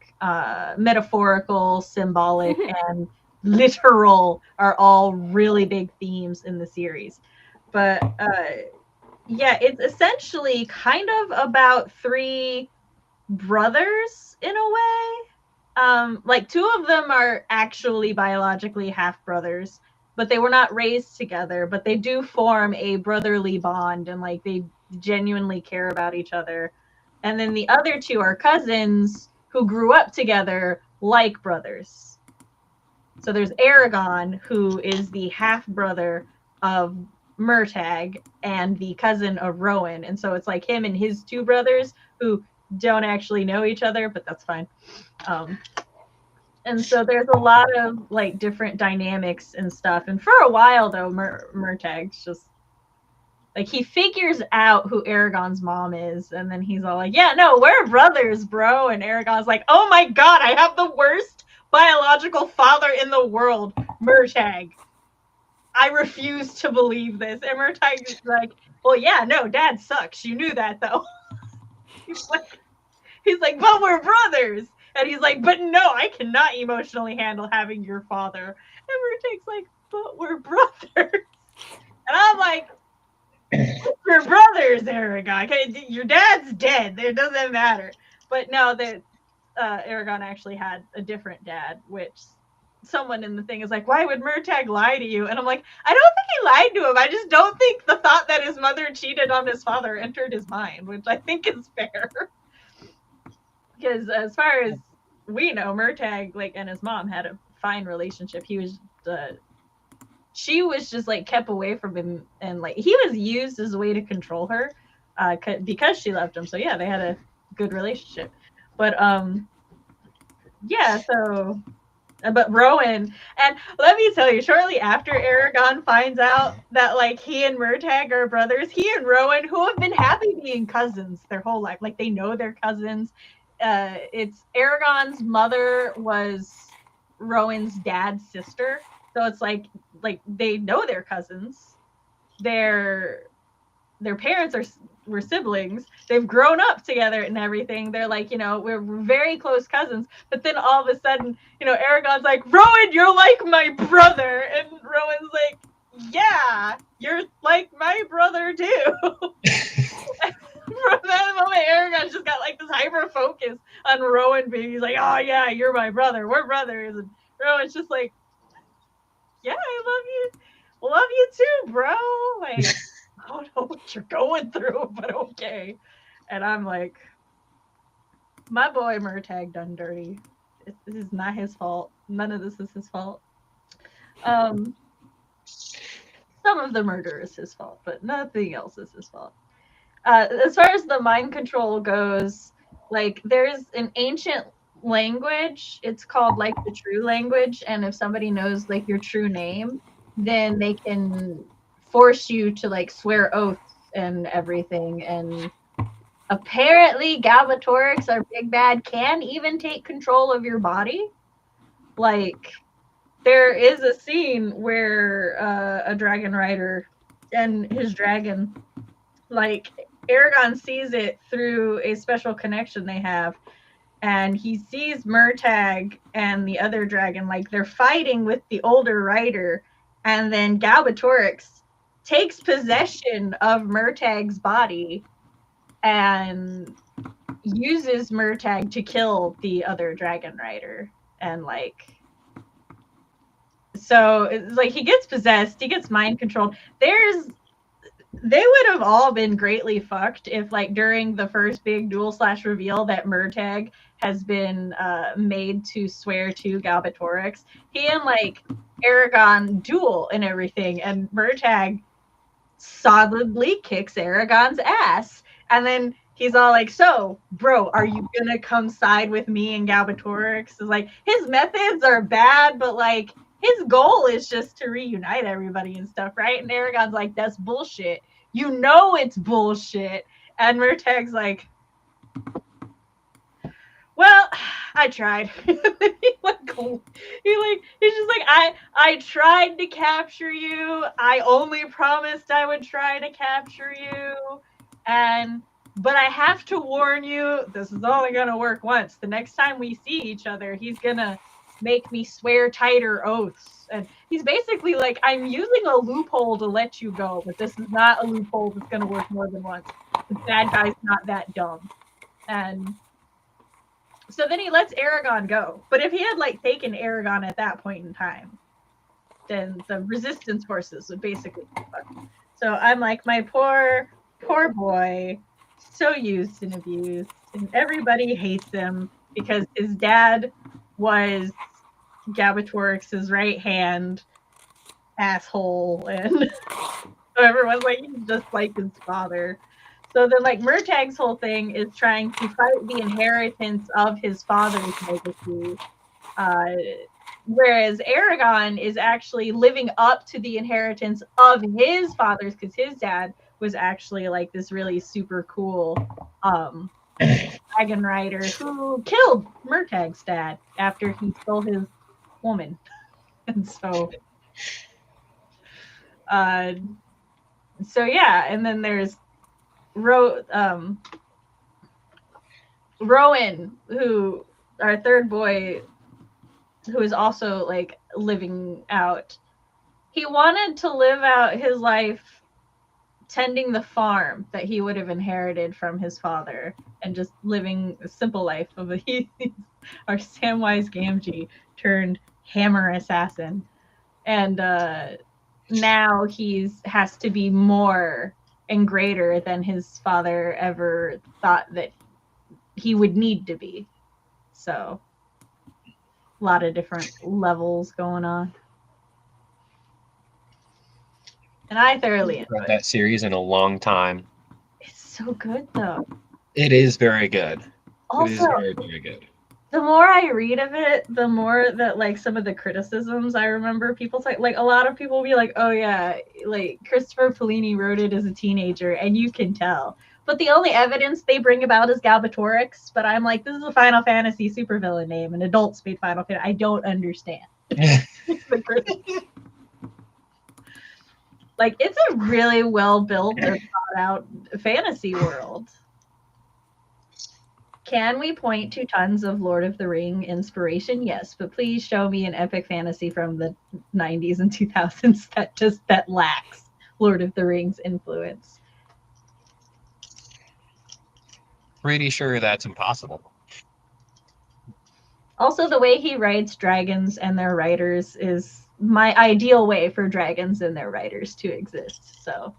metaphorical, symbolic, and literal, are all really big themes in the series. But yeah, it's essentially kind of about 3 brothers in a way. Like 2 of them are actually biologically half brothers, but they were not raised together, but they do form a brotherly bond, and like they genuinely care about each other. And then the other 2 are cousins who grew up together like brothers. So there's Aragon, who is the half brother of Murtagh and the cousin of Rowan. And so it's like him and his 2 brothers who don't actually know each other, but that's fine. And so there's a lot of like different dynamics and stuff. And for a while though, Murtagh's just like, he figures out who Aragon's mom is, and then he's all like, yeah, no, we're brothers, bro. And Aragon's like, oh my god, I have the worst biological father in the world, Murtagh. I refuse to believe this. And Murtagh is like, well, yeah, no, dad sucks. You knew that though. he's like, but we're brothers. And he's like, but no, I cannot emotionally handle having your father. And Murtagh's like, but we're brothers. And I'm like, we're brothers, Aragon. Okay, your dad's dead. It doesn't matter. But no, that Aragon actually had a different dad, which someone in the thing is like, why would Murtagh lie to you? And I'm like, I don't think he lied to him. I just don't think the thought that his mother cheated on his father entered his mind, which I think is fair. Because as far as we know, Murtagh and his mom had a fine relationship. He was she was just like kept away from him, and like he was used as a way to control her because she loved him. So yeah, they had a good relationship. But yeah, so but Rowan, and let me tell you, shortly after Aragon finds out that like he and Murtagh are brothers, he and Rowan, who have been happy being cousins their whole life, like they know they're cousins. It's Aragon's mother was Rowan's dad's sister, so it's like they know they're cousins. Their parents were siblings. They've grown up together and everything. They're like, we're very close cousins. But then all of a sudden, Aragon's like, Rowan, you're like my brother. And Rowan's like, yeah, you're like my brother too. From that moment, Aragon's just got like this hyper focus on Rowan being, he's like, oh yeah, you're my brother. We're brothers. And Rowan's just like, yeah, I love you. Love you too, bro. Like, I don't know what you're going through, but okay. And I'm like, my boy Murtagh done dirty. This is not his fault. None of this is his fault. Some of the murder is his fault, but nothing else is his fault. As far as the mind control goes, like there's an ancient language. It's called like the true language, and if somebody knows like your true name, then they can force you to like swear oaths and everything. And apparently Galbatorics are big bad, can even take control of your body. Like there is a scene where a dragon rider and his dragon, like Aragon sees it through a special connection they have, and he sees Murtagh and the other dragon, like they're fighting with the older rider, and then Galbatorix takes possession of Murtagh's body and uses Murtagh to kill the other dragon rider. And like, so it's like he gets possessed, he gets mind controlled. They would have all been greatly fucked if, like, during the first big duel / reveal that Murtagh has been made to swear to Galbatorix, he and, like, Aragon duel and everything, and Murtagh solidly kicks Aragon's ass. And then he's all like, so, bro, are you gonna come side with me and Galbatorix? It's like, his methods are bad, but, like, his goal is just to reunite everybody and stuff, right? And Aragon's like, that's bullshit. You know it's bullshit. And Murtagh's like, well, I tried. He's just like, I tried to capture you. I only promised I would try to capture you. But I have to warn you, this is only gonna work once. The next time we see each other, he's gonna make me swear tighter oaths. And he's basically like, I'm using a loophole to let you go, but this is not a loophole that's going to work more than once. The bad guy's not that dumb. And so then he lets Aragon go. But if he had, like, taken Aragon at that point in time, then the resistance forces would basically be fucked. So I'm like, my poor boy, so used and abused. And everybody hates him because his dad was Galbatorix's right hand asshole, and so everyone's like, he's just like his father. So then, like, Murtagh's whole thing is trying to fight the inheritance of his father's legacy, whereas Aragon is actually living up to the inheritance of his father's, because his dad was actually like this really super cool dragon rider who killed Murtagh's dad after he stole his woman. And so yeah, and then there's Rowan, who, our third boy, who is also like living out. He wanted to live out his life tending the farm that he would have inherited from his father and just living a simple life of our Samwise Gamgee turned hammer assassin. And now has to be more and greater than his father ever thought that he would need to be. So a lot of different levels going on. And I thoroughly enjoyed that series in a long time. It's so good, though. It is very good. Also, it is very, very good. The more I read of it, the more that, like, some of the criticisms I remember people say, like, a lot of people will be like, oh yeah, like, Christopher Paolini wrote it as a teenager, and you can tell. But the only evidence they bring about is Galbatorix, but I'm like, this is a Final Fantasy supervillain name, and adults made Final Fantasy. I don't understand. Like, it's a really well-built and thought-out fantasy world. Can we point to tons of Lord of the Ring inspiration? Yes, but please show me an epic fantasy from the 90s and 2000s that lacks Lord of the Rings influence. Pretty sure that's impossible. Also, the way he writes dragons and their riders is my ideal way for dragons and their riders to exist. So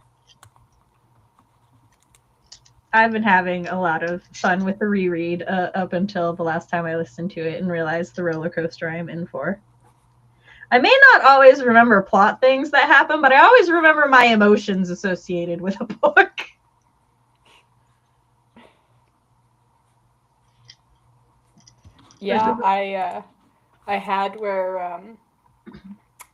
I've been having a lot of fun with the reread up until the last time I listened to it and realized the roller coaster I'm in for. I may not always remember plot things that happen, but I always remember my emotions associated with a book. Yeah, I had where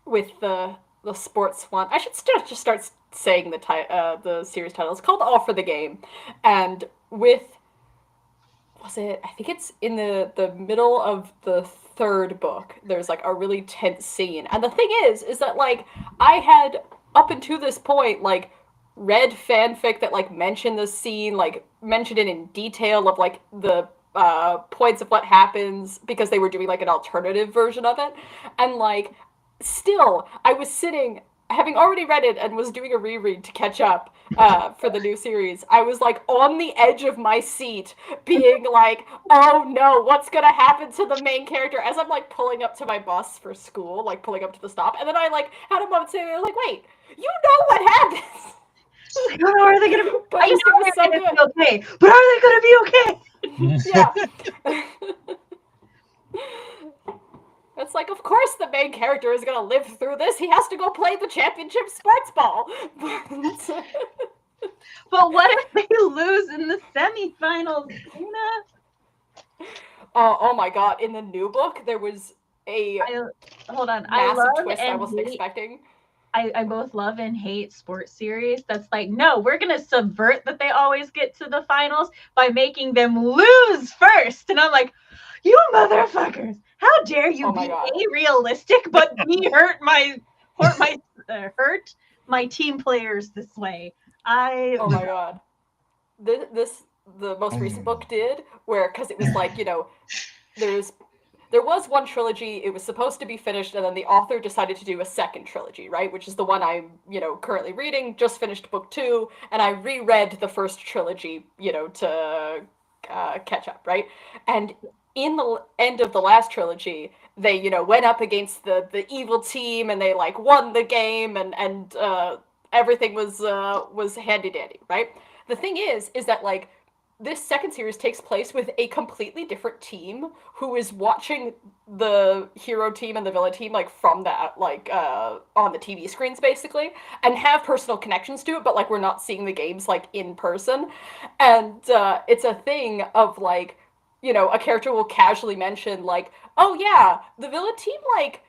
with the sports one. I should just start saying the series title. It's called All for the Game, and I think it's in the middle of the third book. There's like a really tense scene, and the thing is that like I had up until this point like read fanfic that like mentioned the scene, like mentioned it in detail of like the points of what happens because they were doing like an alternative version of it, and like still I was sitting having already read it and was doing a reread to catch up for the new series. I was like on the edge of my seat, being like, "Oh no, what's gonna happen to the main character?" As I'm like pulling up to my bus for school, like pulling up to the stop, and then I like had a moment saying, "Like, wait, you know what happens?" How are they gonna be? But I just, know it was they're so gonna good. be okay, but are they gonna be okay? Yeah. It's like, of course the main character is gonna live through this. He has to go play the championship sports ball. But what if they lose in the semifinals, Tina? Oh my god, in the new book, there was a Hold on. I massive love twist I and wasn't hate. expecting. I both love and hate sports series that's like, no, we're gonna subvert that they always get to the finals by making them lose first. And I'm like, you motherfuckers, how dare you Oh my be god. realistic but be hurt my team players this way. Oh my god. The most recent book did, where, because it was like, you know, there was one trilogy, it was supposed to be finished, and then the author decided to do a second trilogy, right? Which is the one I'm, you know, currently reading, just finished book 2, and I reread the first trilogy, you know, to catch up, right? And in the end of the last trilogy, they, you know, went up against the evil team, and they, like, won the game, and everything was handy-dandy, right? The thing is that, like, this second series takes place with a completely different team who is watching the hero team and the villain team like from that like on the TV screens basically, and have personal connections to it, but like we're not seeing the games like in person. And it's a thing of like, you know, a character will casually mention like, oh yeah, the villain team like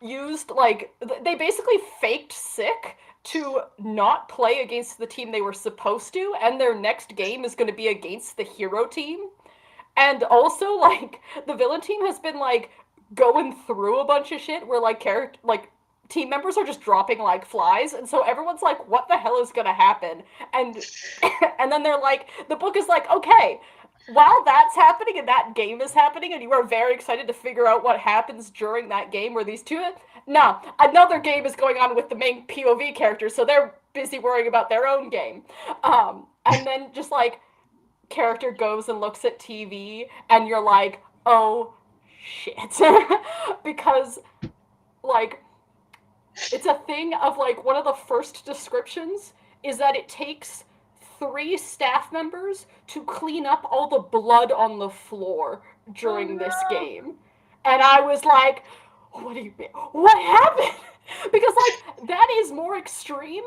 used like they basically faked sick to not play against the team they were supposed to, and their next game is going to be against the hero team. And also like the villain team has been like going through a bunch of shit where like character like team members are just dropping like flies, and so everyone's like, what the hell is going to happen? And and then they're like, the book is like, okay, while that's happening and that game is happening and you are very excited to figure out what happens during that game where these two, no, another game is going on with the main POV characters, so they're busy worrying about their own game. And then just like character goes and looks at TV and you're like, oh shit. Because like it's a thing of like one of the first descriptions is that it takes 3 staff members to clean up all the blood on the floor during this game. And I was like, what do you mean? What happened? Because like that is more extreme.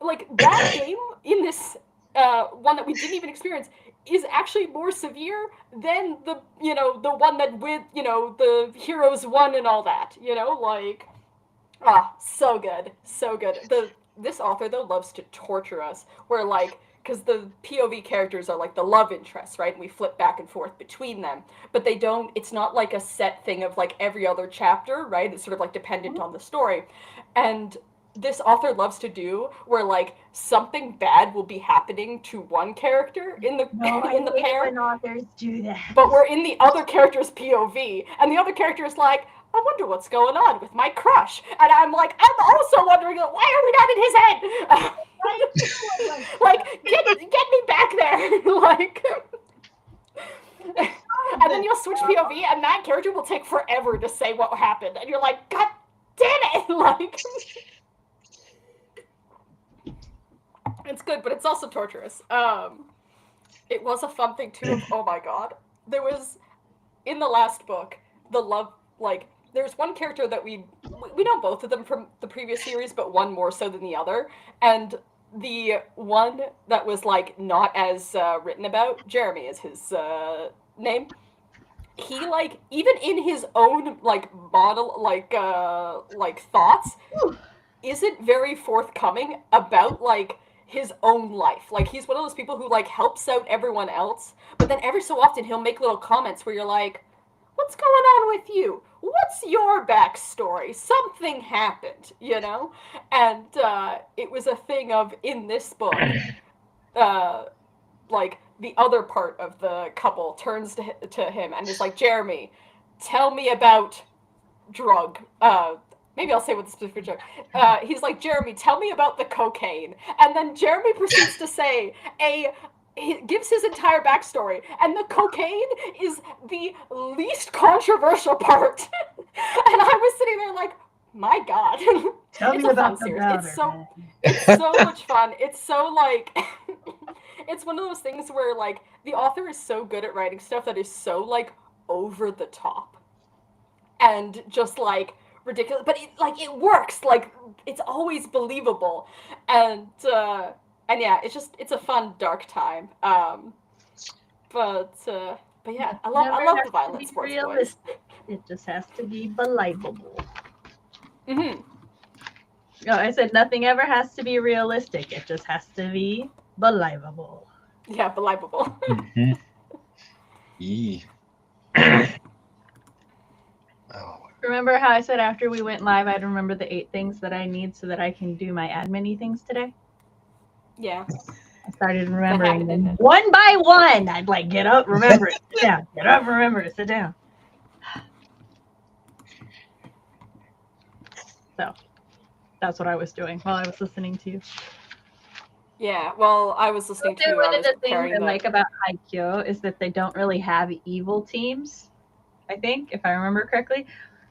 Like that game in this one that we didn't even experience is actually more severe than the, you know, the one that with, you know, the heroes won and all that, you know, like so good, so good. This author though loves to torture us, where like because the POV characters are like the love interests, right? And we flip back and forth between them, but they don't. It's not like a set thing of like every other chapter, right? It's sort of like dependent on the story, and this author loves to do where like something bad will be happening to one character in the in the pair, when authors do that. but we're in the other character's POV, and the other character is like, I wonder what's going on with my crush. And I'm like, I'm also wondering, why are we not in his head? Like, get me back there. Like, and then you'll switch POV, and that character will take forever to say what happened. And you're like, God damn it. Like, it's good, but it's also torturous. It was a fun thing, too, of, oh my god. There was, in the last book, the love, like, there's one character that we know both of them from the previous series, but one more so than the other. And the one that was like not as written about, Jeremy is his name. He like even in his own like model like thoughts isn't very forthcoming about like his own life. Like he's one of those people who like helps out everyone else, but then every so often he'll make little comments where you're like, what's going on with you? what's your backstory? Something happened, you know? And it was a thing of, in this book, like, the other part of the couple turns to him and is like, Jeremy, tell me about drug. Maybe I'll say what the specific drug. He's like, Jeremy, tell me about the cocaine. And then Jeremy proceeds to say he gives his entire backstory, and the cocaine is the least controversial part. And I was sitting there like, my God. Tell It's me a about fun the series. powder, It's so much fun. It's so like it's one of those things where like the author is so good at writing stuff that is so like over the top and just like ridiculous, but it works. Like it's always believable, and yeah, it's a fun dark time. But yeah, I love the violent sports boys. It just has to be believable. Mm-hmm. No, I said nothing ever has to be realistic. It just has to be believable. Yeah, believable. Mm-hmm. Yeah. Oh. Remember how I said after we went live, I'd remember the 8 things that I need so that I can do my admin-y things today? Yeah. I started remembering them it. one by one. I'd like get up, remember it, sit down. Get up, remember it, sit down. So that's what I was doing while I was listening to you. Yeah, well, I was listening to you. One of the things I like about Haikyuu is that they don't really have evil teams. I think, if I remember correctly,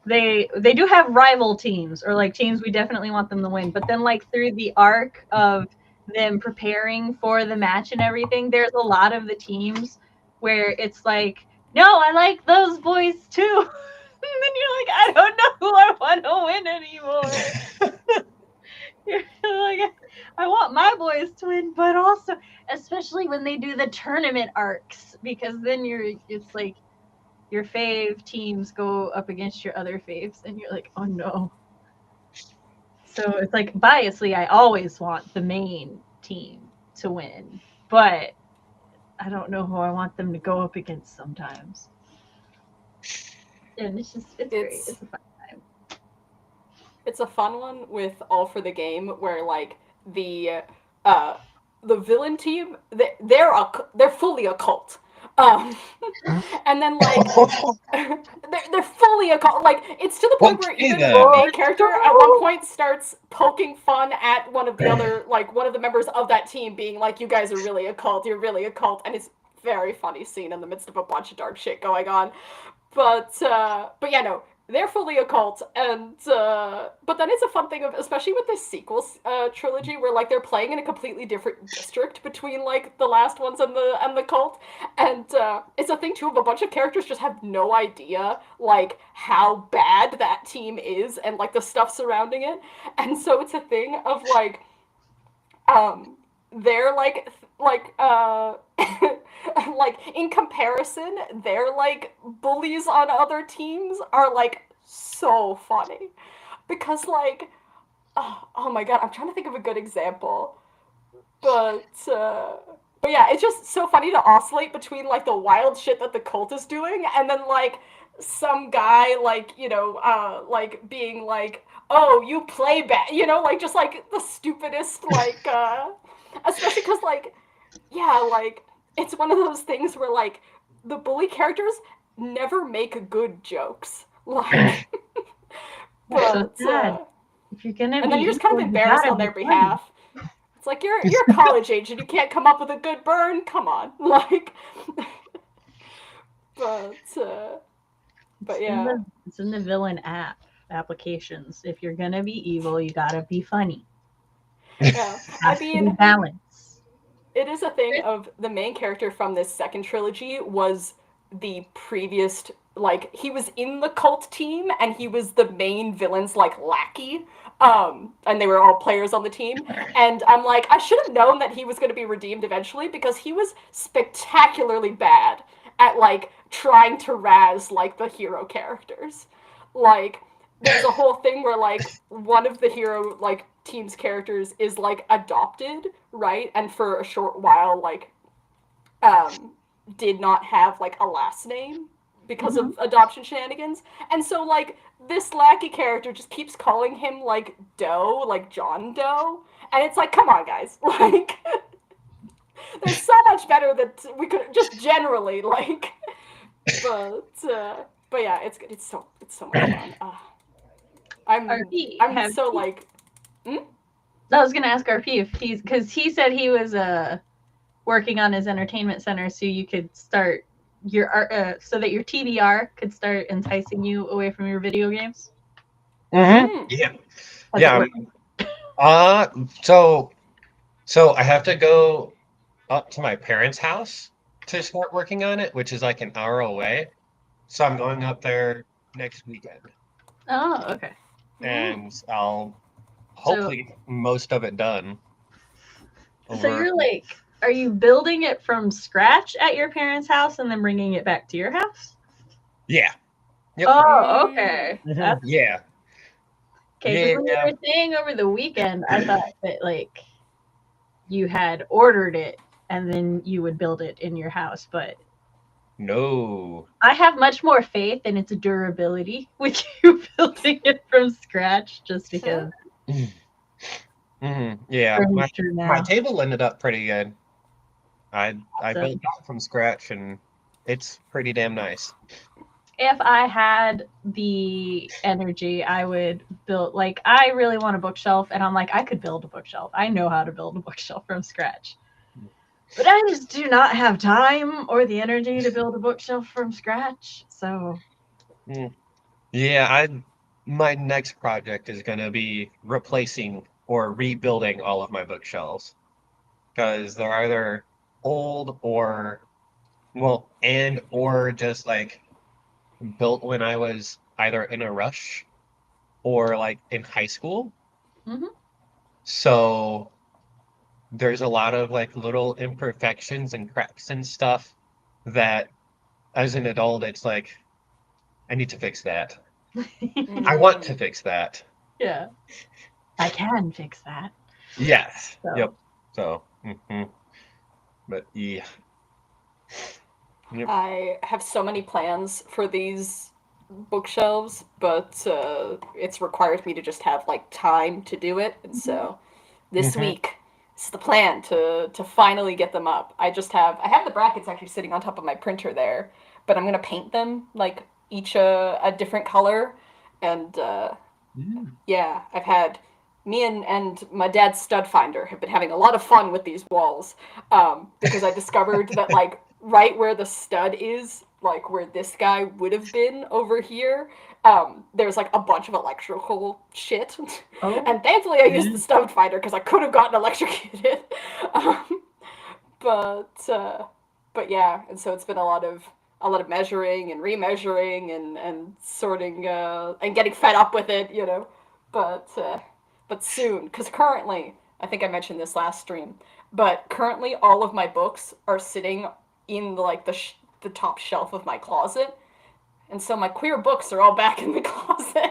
they do have rival teams or like teams we definitely want them to win. But then, like through the arc of them preparing for the match and everything, there's a lot of the teams where it's like, no, I like those boys too. And then you're like, I don't know who I want to win anymore. You're like, I want my boys to win, but also, especially when they do the tournament arcs, because then it's like your fave teams go up against your other faves, and you're like, oh no. So it's like, biasly, I always want the main team to win, but I don't know who I want them to go up against sometimes. And it's great. It's a fun time. It's a fun one with All for the Game, where like the villain team, they're fully a cult. And then like they're fully a cult. Like it's to the point where even the main character at one point starts poking fun at one of the members of that team, being like, "You guys are really a cult. You're really a cult," and it's a very funny scene in the midst of a bunch of dark shit going on. But yeah, no, they're fully a cult, and but then it's a fun thing of, especially with this sequels trilogy, where like they're playing in a completely different district between like the last ones and the cult, and it's a thing too of a bunch of characters just have no idea like how bad that team is and like the stuff surrounding it, and so it's a thing of like they're like like in comparison, their like bullies on other teams are like so funny, because like oh my god, I'm trying to think of a good example, but yeah, it's just so funny to oscillate between like the wild shit that the cult is doing and then like some guy like, you know, like being like, oh, you play bad, you know, like just like the stupidest like especially because like, yeah, like it's one of those things where like the bully characters never make good jokes, like but if you're gonna and then you're just kind of embarrassed on their behalf. It's like you're college age and you can't come up with a good burn. Come on, like. But yeah, it's in the villain applications. If you're gonna be evil, you gotta be funny. Yeah, I mean, balance. It is a thing of the main character from this second trilogy was the previous, like, he was in the cult team and he was the main villain's like lackey. And they were all players on the team. And I'm like, I should have known that he was going to be redeemed eventually, because he was spectacularly bad at like trying to razz like the hero characters. Like, there's a whole thing where like one of the hero like team's characters is like adopted, right? And for a short while like did not have like a last name because of adoption shenanigans. And so, like, this lackey character just keeps calling him, like, Doe, like John Doe. And it's like, come on, guys. Like, there's so much better that we could just generally, like, but yeah, it's good. It's so much fun. RP, I'm so, like, I was gonna ask RP if because he said he was working on his entertainment center, so you could start your art, so that your TBR could start enticing you away from your video games. Yeah. How's So I have to go up to my parents' house to start working on it, which is like an hour away. So I'm going up there next weekend, Oh, okay. and I'll hopefully get most of it done. So you're like, are you building it from scratch at your parents' house and then bringing it back to your house? Yeah. Yep. Oh, okay. That's Yeah. okay. Because when you were saying over the weekend, I thought that like you had ordered it and then you would build it in your house, but No. I have much more faith in its durability with you building it from scratch, just because. Yeah, Furniture my now. table ended up pretty good. I Awesome. built that from scratch, and it's pretty damn nice. If I had the energy, I would build, like, I really want a bookshelf, and I'm like, I could build a bookshelf. I know how to build a bookshelf from scratch. But I just do not have time or the energy to build a bookshelf from scratch. So Yeah, my next project is going to be replacing or rebuilding all of my bookshelves, because they're either old or just like built when I was either in a rush or like in high school. Mhm. So there's a lot of like little imperfections and cracks and stuff that as an adult, it's like, I need to fix that. I want to fix that. Yeah. I can fix that. Yes. So. Yep. So, but yeah. Yep. I have so many plans for these bookshelves, but it's required me to just have like time to do it, and so this week is the plan to finally get them up. I have the brackets actually sitting on top of my printer there, but I'm gonna paint them like each a different color, and yeah, I've had me and my dad's stud finder have been having a lot of fun with these walls, because I discovered that like right where the stud is, like where this guy would have been over here, there's like a bunch of electrical shit. Oh. And thankfully I used the stud finder because I could have gotten electrocuted. But yeah, and so it's been a lot of measuring and remeasuring and sorting and getting fed up with it, you know. But soon, because currently, I think I mentioned this last stream, but currently all of my books are sitting in like the top shelf of my closet, and so my queer books are all back in the closet.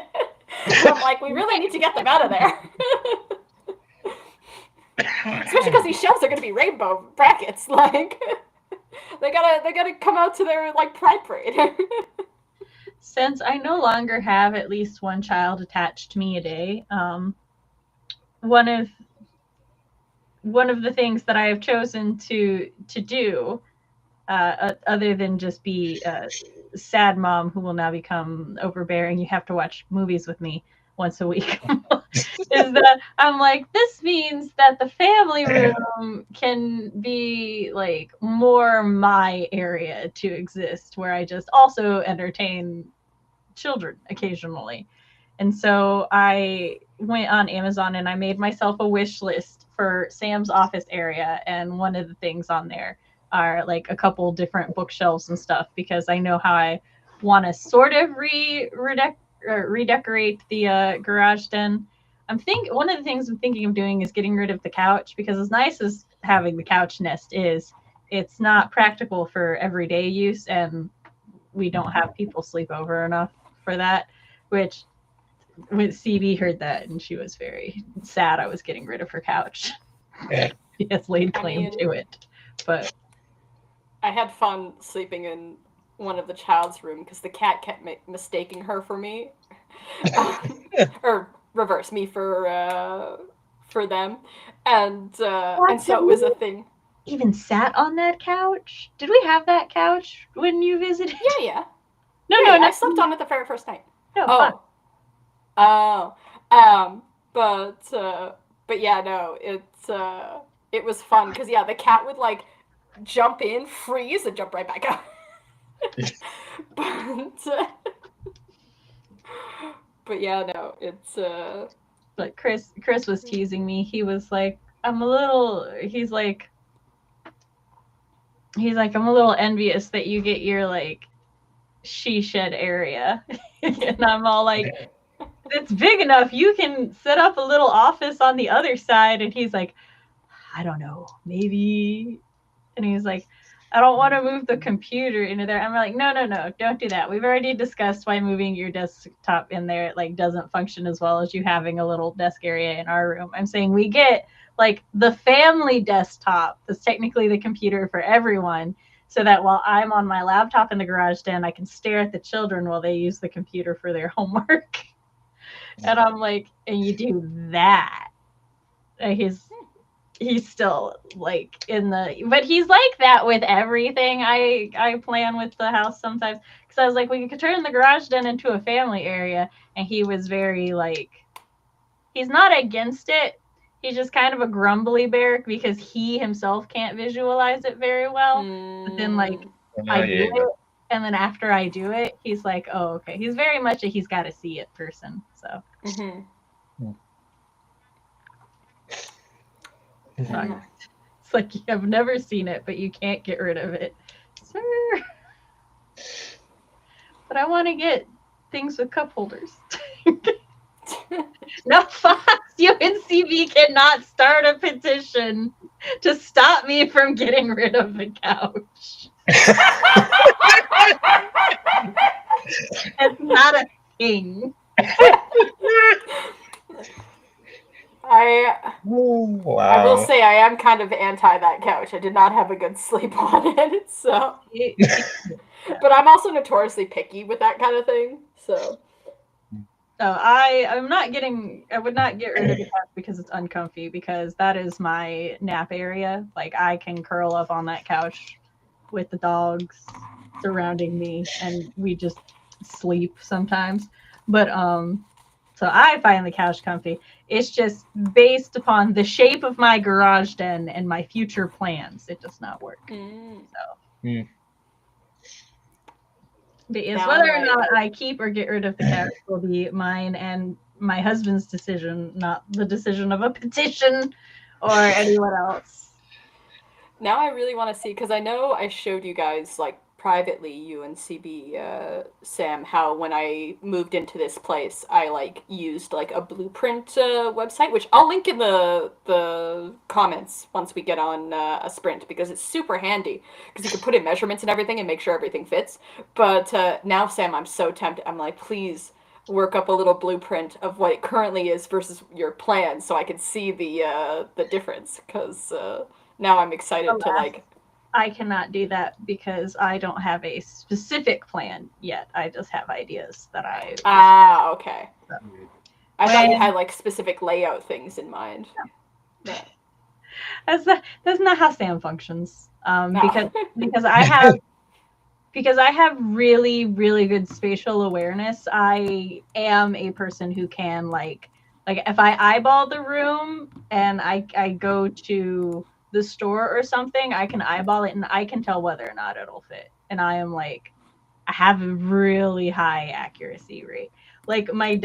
And I'm like, we really need to get them out of there. Especially because these shelves are going to be rainbow brackets, like they gotta come out to their like pride parade. Since I no longer have at least one child attached to me a day, one of the things that I have chosen to do, other than just be a sad mom who will now become overbearing, you have to watch movies with me once a week, is that I'm like, this means that the family room can be like more my area to exist, where I just also entertain children occasionally. And so I went on Amazon and I made myself a wish list for Sam's office area, and one of the things on there are like a couple different bookshelves and stuff, because I know how I want to sort of redecorate the garage den. One of the things I'm thinking of doing is getting rid of the couch, because as nice as having the couch nest is, it's not practical for everyday use, and we don't have people sleep over enough for that. Which, when CB heard that, and she was very sad I was getting rid of her couch. She has laid claim to it, but I had fun sleeping in one of the child's room because the cat kept mistaking her for me, or reverse me for them, and so it was a thing. Even sat on that couch? Did we have that couch when you visited? Yeah. No, I slept on it the very first night. No. But yeah, no, it was fun because the cat would like jump in, freeze, and jump right back out. but yeah, no, it's But Chris was teasing me. He was like, I'm a little envious that you get your like she shed area. And I'm all like, it's big enough. You can set up a little office on the other side. And he's like, I don't know, maybe. And he's like, I don't want to move the computer into there. I'm like, no, don't do that. We've already discussed why moving your desktop in there like doesn't function as well as you having a little desk area in our room. I'm saying we get like the family desktop that's technically the computer for everyone, so that while I'm on my laptop in the garage den, I can stare at the children while they use the computer for their homework. And I'm like, and you do that. And he's still like but he's like that with everything I plan with the house sometimes, because I was like, we could turn the garage den into a family area, and he was very like, he's not against it, he's just kind of a grumbly bear because he himself can't visualize it very well. But then like I do it, and then after I do it, he's like, oh, okay. He's very much a he's got to see it person. So it's like, I've never seen it, but you can't get rid of it, sir. But I want to get things with cup holders. No, Fox, UNCB cannot start a petition to stop me from getting rid of the couch. It's not a thing. I will say I am kind of anti that couch. I did not have a good sleep on it, so. But I'm also notoriously picky with that kind of thing, so. So I would not get rid of the couch because it's uncomfy, because that is my nap area. Like, I can curl up on that couch with the dogs surrounding me, and we just sleep sometimes. But so I find the couch comfy. It's just based upon the shape of my garage den and my future plans. It does not work. So. Because whether or not I keep or get rid of the couch will be mine and my husband's decision, not the decision of a petition or anyone else. Now I really want to see, because I know I showed you guys, like, privately, you and CB, Sam, how when I moved into this place, I, like, used, like, a blueprint website, which I'll link in the comments once we get on a sprint, because it's super handy, because you can put in measurements and everything and make sure everything fits. But now, Sam, I'm so tempted. I'm like, please work up a little blueprint of what it currently is versus your plan, so I can see the difference, because now I'm excited to, like... I cannot do that because I don't have a specific plan yet. I just have ideas that I... okay. So. I thought you had, like, specific layout things in mind. No. That's not how Sam functions. Because I have really, really good spatial awareness. I am a person who can, like if I eyeball the room and I go to the store or something, I can eyeball it and I can tell whether or not it'll fit. And I am like, I have a really high accuracy rate. Like my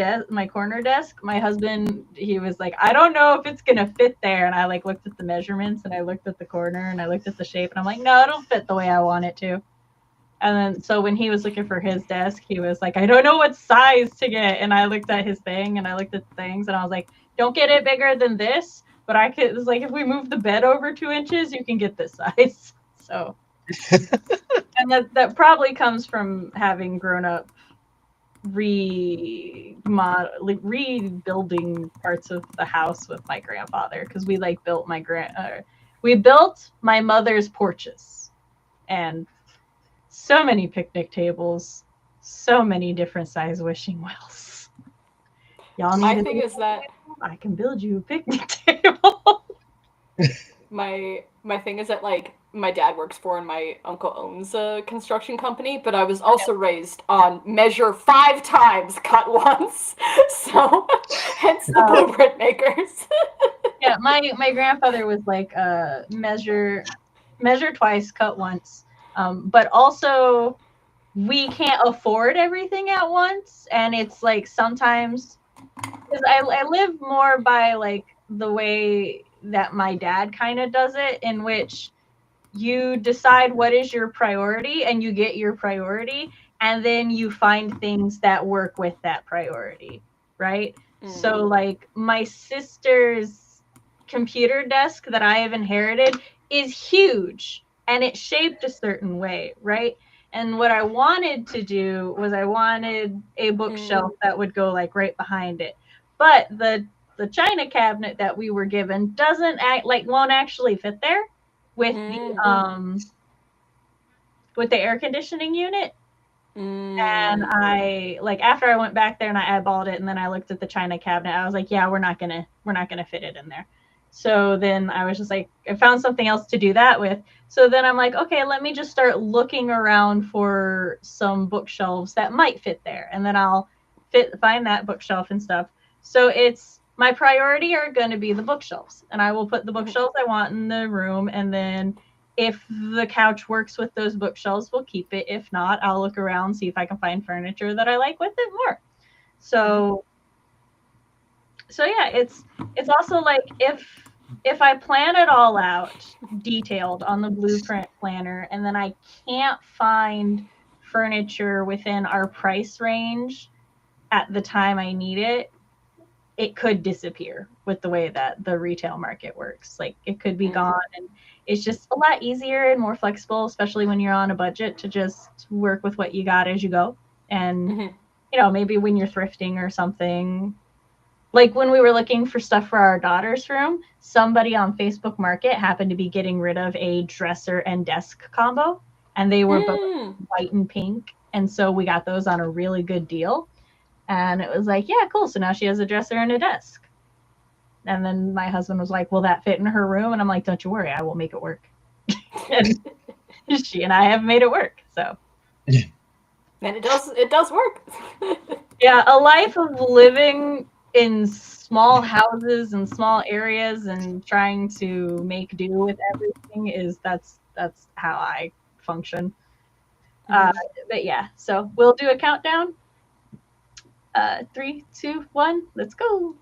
corner desk, my husband, he was like, I don't know if it's gonna fit there. And I like looked at the measurements and I looked at the corner and I looked at the shape and I'm like, no, it'll fit the way I want it to. And then so when he was looking for his desk, he was like, I don't know what size to get. And I looked at his thing and I looked at the things and I was like, don't get it bigger than this. But it was like, if we move the bed over 2 inches, you can get this size. So, and that probably comes from having grown up rebuilding parts of the house with my grandfather, because we like built my mother's porches, and so many picnic tables, so many different size wishing wells. Y'all My need thing is that I can build you a picnic table. my thing is that like my dad works for and my uncle owns a construction company, but I was also raised on measure 5 times, cut once. So hence the blueprint makers. Yeah, my grandfather was like measure twice, cut once. But also we can't afford everything at once, and it's like sometimes because I live more by like the way that my dad kind of does it, in which you decide what is your priority and you get your priority, and then you find things that work with that priority, right? So like my sister's computer desk that I have inherited is huge and it's shaped a certain way, right? And what I wanted to do was I wanted a bookshelf that would go like right behind it. But the china cabinet that we were given doesn't won't actually fit there with the air conditioning unit. And I like after I went back there and I eyeballed it and then I looked at the china cabinet, I was like, yeah, we're not gonna fit it in there. So then I was just like, I found something else to do that with. So then I'm like, okay, let me just start looking around for some bookshelves that might fit there, and then I'll find that bookshelf and stuff. So it's my priority are going to be the bookshelves, and I will put the bookshelves I want in the room, and then if the couch works with those bookshelves, we'll keep it. If not, I'll look around, see if I can find furniture that I like with it more. So yeah, it's also like if I plan it all out detailed on the blueprint planner and then I can't find furniture within our price range at the time I need it, it could disappear with the way that the retail market works. Like it could be gone, and it's just a lot easier and more flexible, especially when you're on a budget, to just work with what you got as you go. And maybe when you're thrifting or something, like when we were looking for stuff for our daughter's room, somebody on Facebook Market happened to be getting rid of a dresser and desk combo, and they were both white and pink, and so we got those on a really good deal. And it was like, yeah, cool. So now she has a dresser and a desk. And then my husband was like, will that fit in her room? And I'm like, don't you worry, I will make it work. And she and I have made it work. So and it does work. yeah, a life of living in small houses and small areas and trying to make do with everything that's how I function. But yeah, so we'll do a countdown. 3, 2, 1, let's go.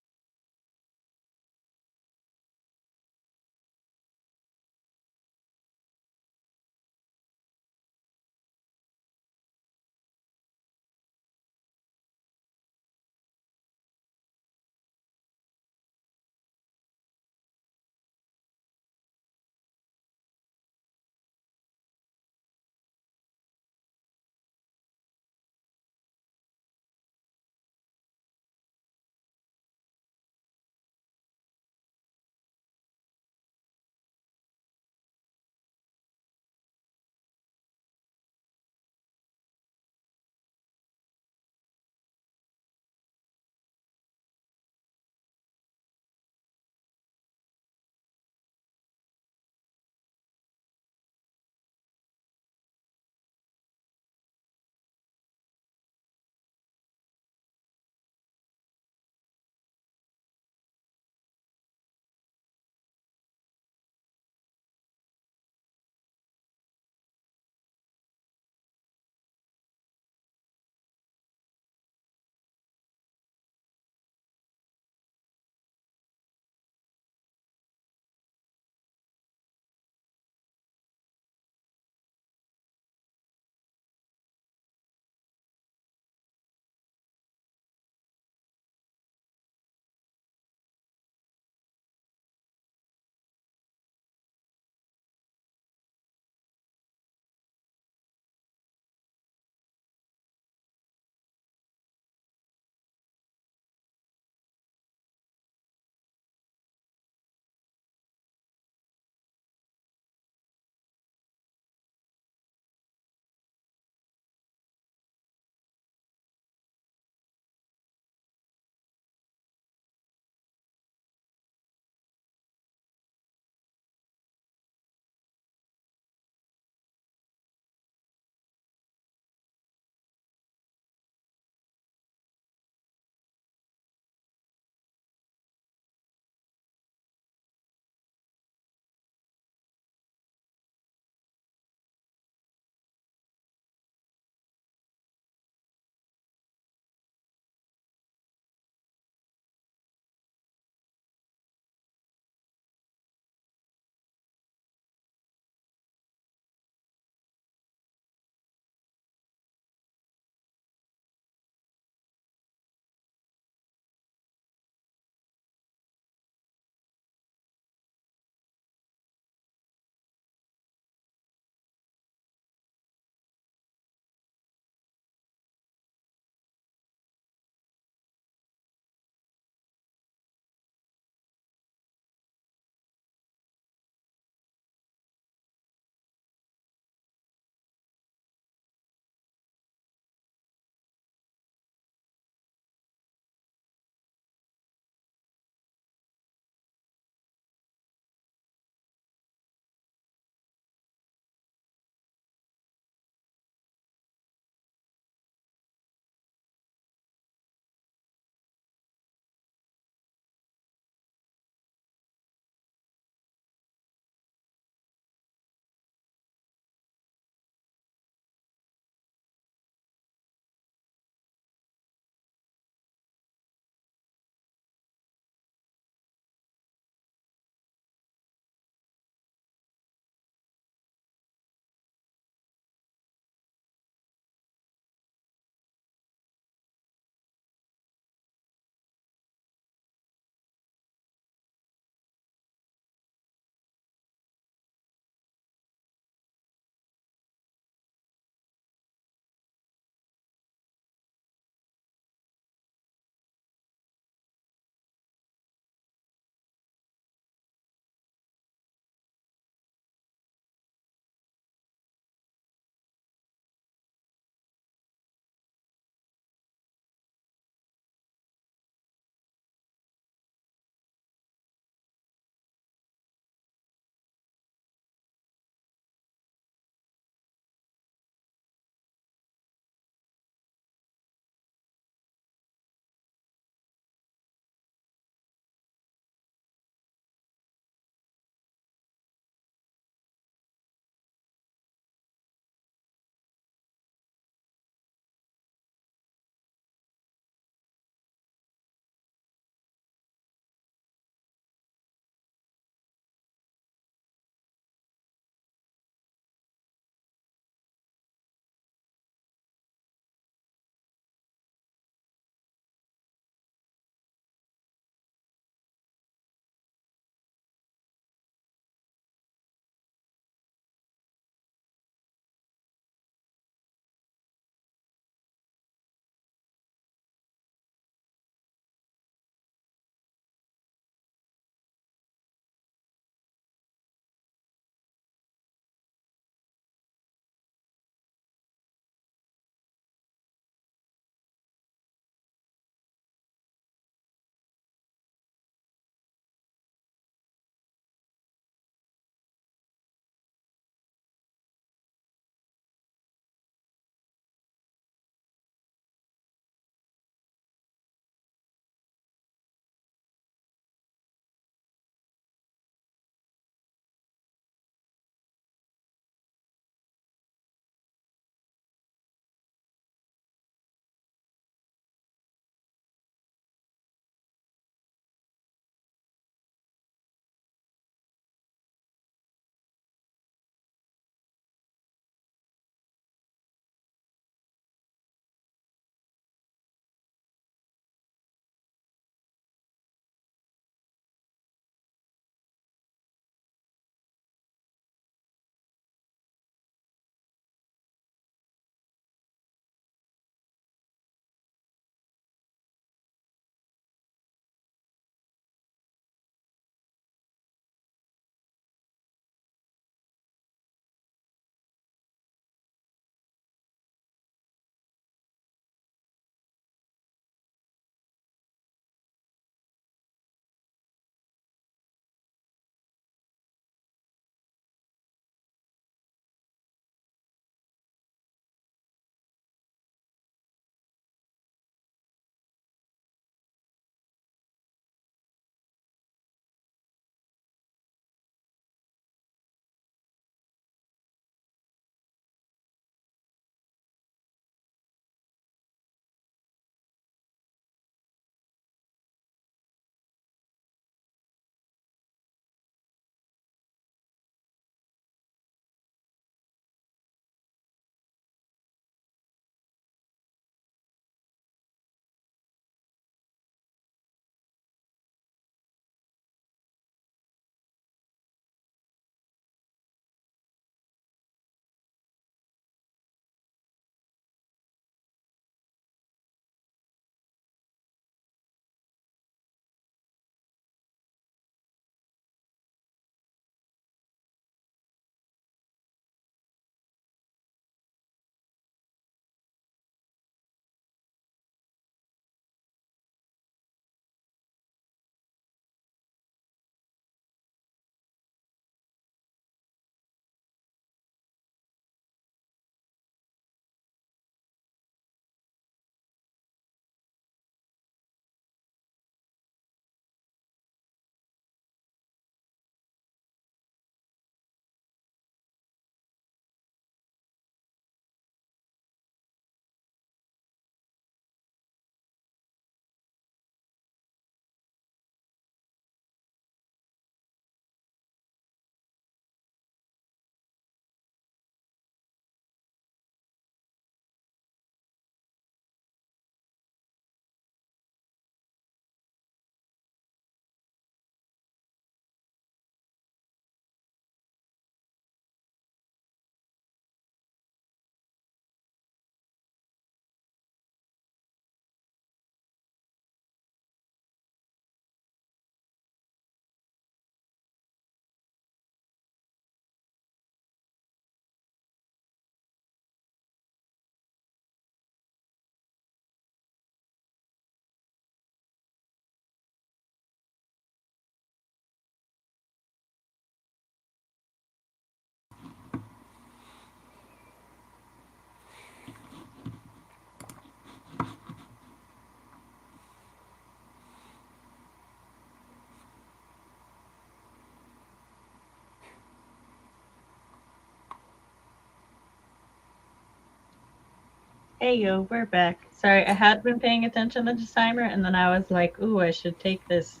Hey yo, we're back. Sorry, I had been paying attention to the timer, and then I was like, "Ooh, I should take this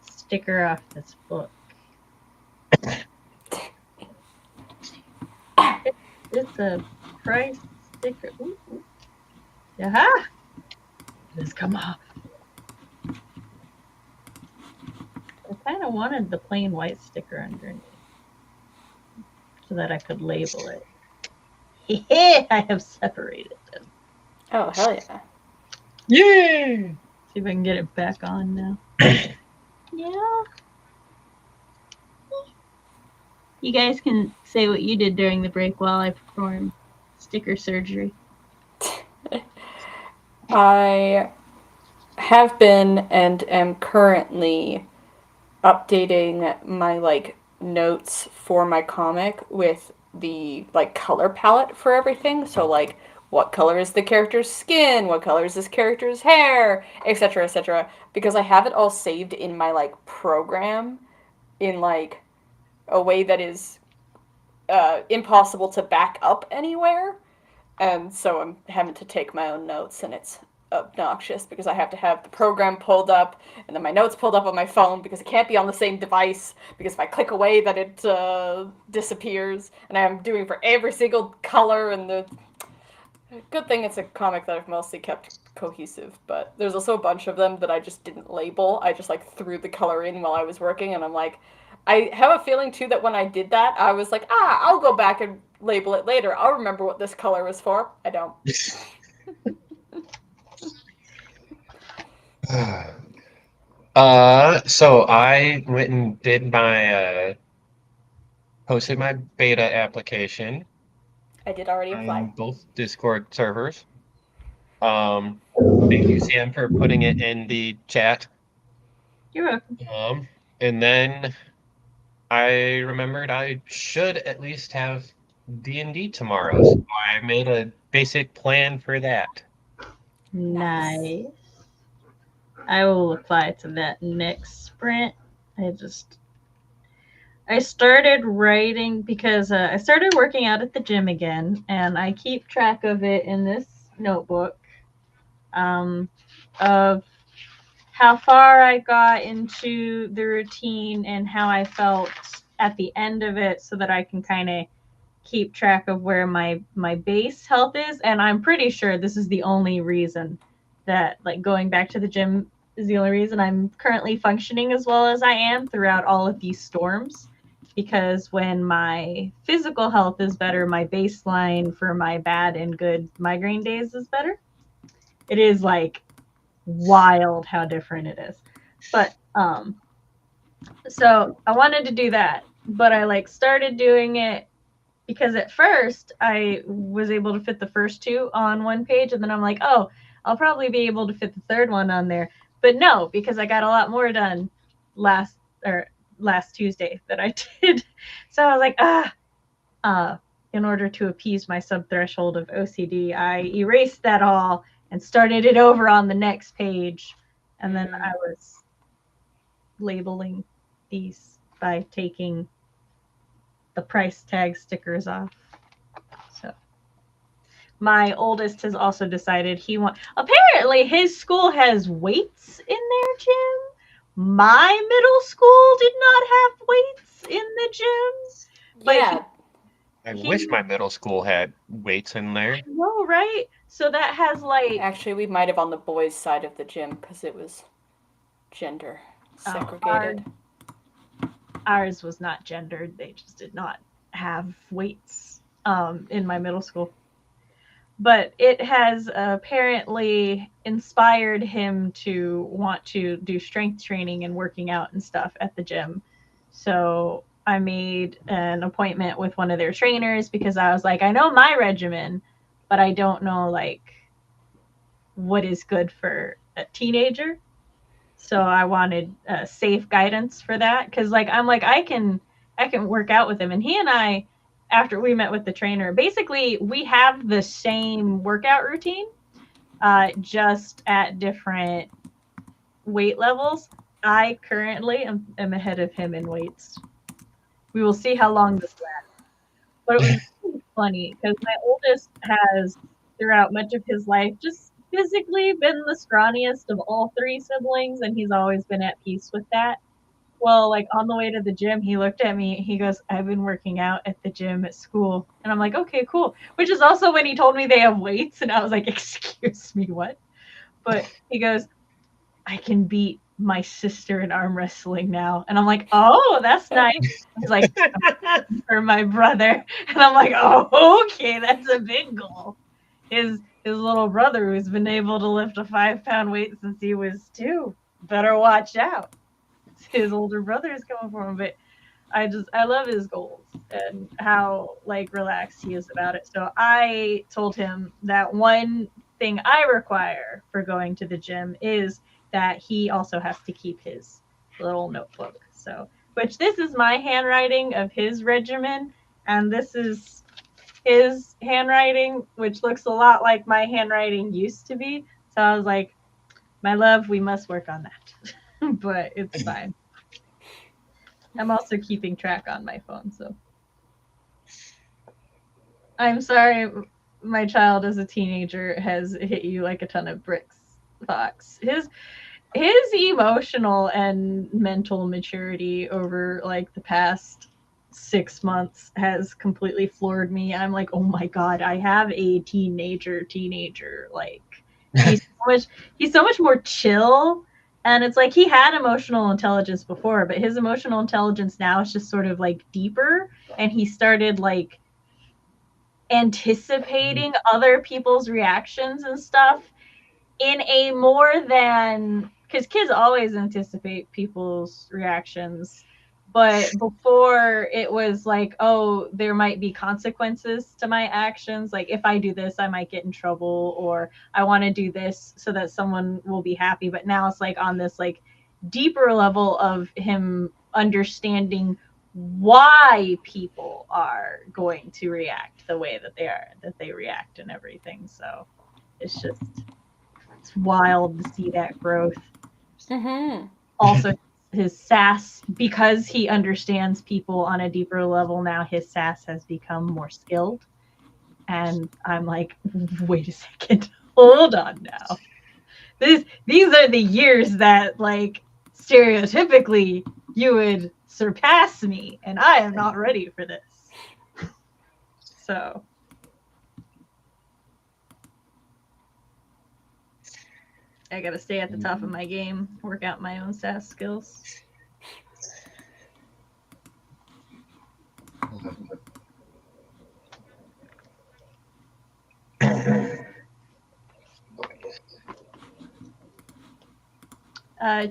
sticker off this book." It's a price sticker. Ooh, ooh. Aha! It has come off. I kind of wanted the plain white sticker underneath so that I could label it. I have separated them. Oh, hell yeah. Yay! See if I can get it back on now. Yeah. You guys can say what you did during the break while I perform sticker surgery. I have been and am currently updating my like notes for my comic with the like color palette for everything. So like what color is the character's skin, what color is this character's hair, etc., etc. Because I have it all saved in my like program in like a way that is impossible to back up anywhere. And so I'm having to take my own notes, and it's obnoxious because I have to have the program pulled up and then my notes pulled up on my phone because it can't be on the same device because if I click away that it disappears, and I'm doing for every single color. And the good thing it's a comic that I've mostly kept cohesive, but there's also a bunch of them that I just didn't label. I just like threw the color in while I was working, and I'm like, I have a feeling too that when I did that, I was like, I'll go back and label it later. I'll remember what this color was for. I don't. So I went and did my posted my beta application I did already apply. on both Discord servers. Um, Thank you, Sam, for putting it in the chat. You're welcome. And then I remembered I should at least have D&D tomorrow, so I made a basic plan for that. Nice. I will apply to that next sprint. I started writing because I started working out at the gym again, and I keep track of it in this notebook of how far I got into the routine and how I felt at the end of it so that I can kind of keep track of where my base health is. And I'm pretty sure this is the only reason that like going back to the gym is the only reason I'm currently functioning as well as I am throughout all of these storms, because when my physical health is better, my baseline for my bad and good migraine days is better. It is like wild how different it is. But so I wanted to do that, but I like started doing it because at first I was able to fit the first two on one page, and then I'm like, oh, I'll probably be able to fit the third one on there. But no, because I got a lot more done last Tuesday that I did. So I was like, in order to appease my sub threshold of OCD, I erased that all and started it over on the next page. And then I was labeling these by taking the price tag stickers off. So my oldest has also decided apparently his school has weights in their gym. My middle school did not have weights in the gym. But Yeah. I wish my middle school had weights in there. No, right? So that has like Actually, we might have on the boys' side of the gym because it was gender segregated. Ours was not gendered. They just did not have weights in my middle school. But it has apparently inspired him to want to do strength training and working out and stuff at the gym. So I made an appointment with one of their trainers because I was like, I know my regimen, but I don't know like what is good for a teenager. So I wanted safe guidance for that, because like I'm like I can work out with him. And he and I, after we met with the trainer, basically we have the same workout routine, just at different weight levels. I currently am ahead of him in weights. We will see how long this lasts. But it was really funny because my oldest has throughout much of his life just physically been the scrawniest of all three siblings, and he's always been at peace with that. Well, like on the way to the gym, he looked at me. He goes, I've been working out at the gym at school. And I'm like, okay, cool. Which is also when he told me they have weights. And I was like, excuse me, what? But he goes, I can beat my sister in arm wrestling now. And I'm like, oh, that's nice. He's like, for my brother. And I'm like, oh, okay, that's a big goal. His little brother who's been able to lift a 5-pound weight since he was 2. Better watch out. His older brother is coming for him, but I love his goals and how like relaxed he is about it. So I told him that one thing I require for going to the gym is that he also has to keep his little notebook. So, which this is my handwriting of his regimen, and this is his handwriting, which looks a lot like my handwriting used to be. So I was like, my love, we must work on that. But it's fine. I'm also keeping track on my phone, so. I'm sorry, my child as a teenager has hit you like a ton of bricks, Fox. His emotional and mental maturity over like the past 6 months has completely floored me. I'm like, oh my god, I have a teenager. Like he's so much more chill. And it's like he had emotional intelligence before, but his emotional intelligence now is just sort of like deeper. And he started like anticipating other people's reactions and stuff in a more than, because kids always anticipate people's reactions. But before it was like, oh, there might be consequences to my actions. Like if I do this, I might get in trouble, or I want to do this so that someone will be happy. But now it's like on this like deeper level of him understanding why people are going to react the way that they react and everything. So it's wild to see that growth. Mm-hmm. Also, his sass, because he understands people on a deeper level now, his sass has become more skilled. And I'm like, wait a second, hold on now. These are the years that, like, stereotypically you would surpass me, and I am not ready for this. So. I gotta stay at the top of my game, work out my own sass skills.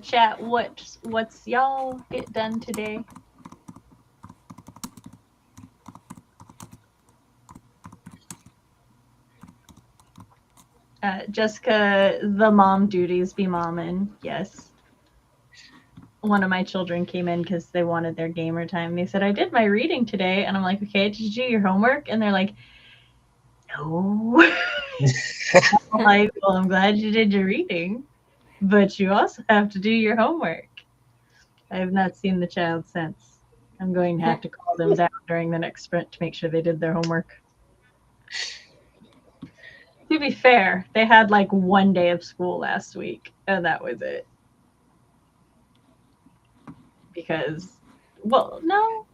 Chat, what's y'all get done today? Jessica, the mom duties be momming, yes. One of my children came in because they wanted their gamer time. They said, I did my reading today. And I'm like, okay, did you do your homework? And they're like, no. I'm like, well, I'm glad you did your reading, but you also have to do your homework. I have not seen the child since. I'm going to have to call them down during the next sprint to make sure they did their homework. To be fair, they had like 1 day of school last week, and that was it. Because, well, no.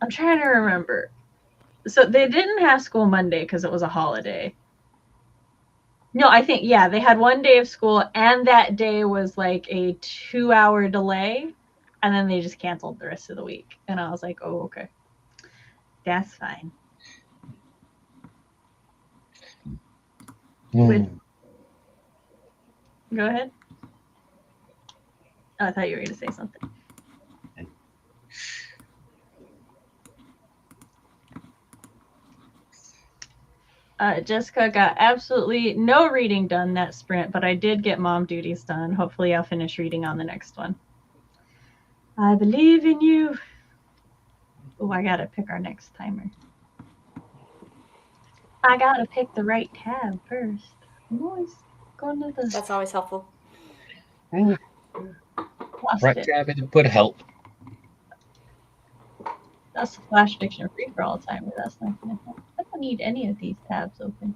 I'm trying to remember. So they didn't have school Monday because it was a holiday. No, I think, yeah, they had 1 day of school, and that day was like a 2-hour delay, and then they just canceled the rest of the week. And I was like, oh, okay. That's fine. Go ahead. Oh, I thought you were going to say something. Jessica got absolutely no reading done that sprint, but I did get mom duties done. Hopefully I'll finish reading on the next one. I believe in you. Oh, I gotta pick our next timer. I gotta pick the right tab first. I'm always going to the... That's always helpful. Right tab would help. That's the Flash Fiction free for all time, but that's not gonna help. I don't need any of these tabs open.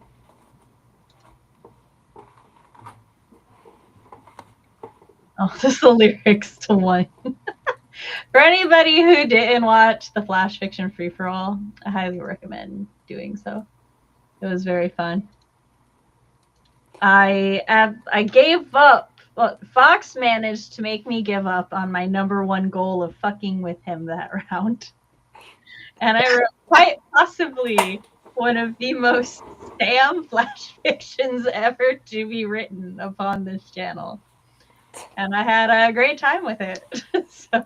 Oh, this is the lyrics to one. For anybody who didn't watch the Flash Fiction free for all, I highly recommend doing so. It was very fun. I gave up. Well, Fox managed to make me give up on my #1 goal of fucking with him that round. And I wrote quite possibly one of the most Sam Flash fictions ever to be written upon this channel. And I had a great time with it. So.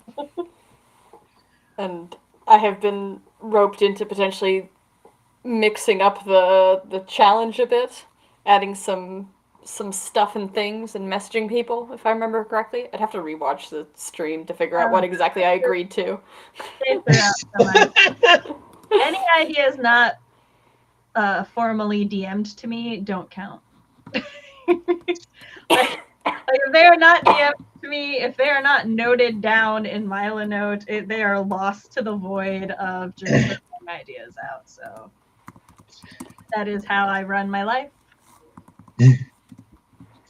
And I have been roped into potentially mixing up the challenge a bit, adding some stuff and things and messaging people, if I remember correctly. I'd have to rewatch the stream to figure out what exactly I agreed to. They threw out so much. Any ideas not formally DM'd to me don't count. like if they are not DM'd to me, if they are not noted down in Milanote, they are lost to the void of just throwing ideas out. So that is how I run my life.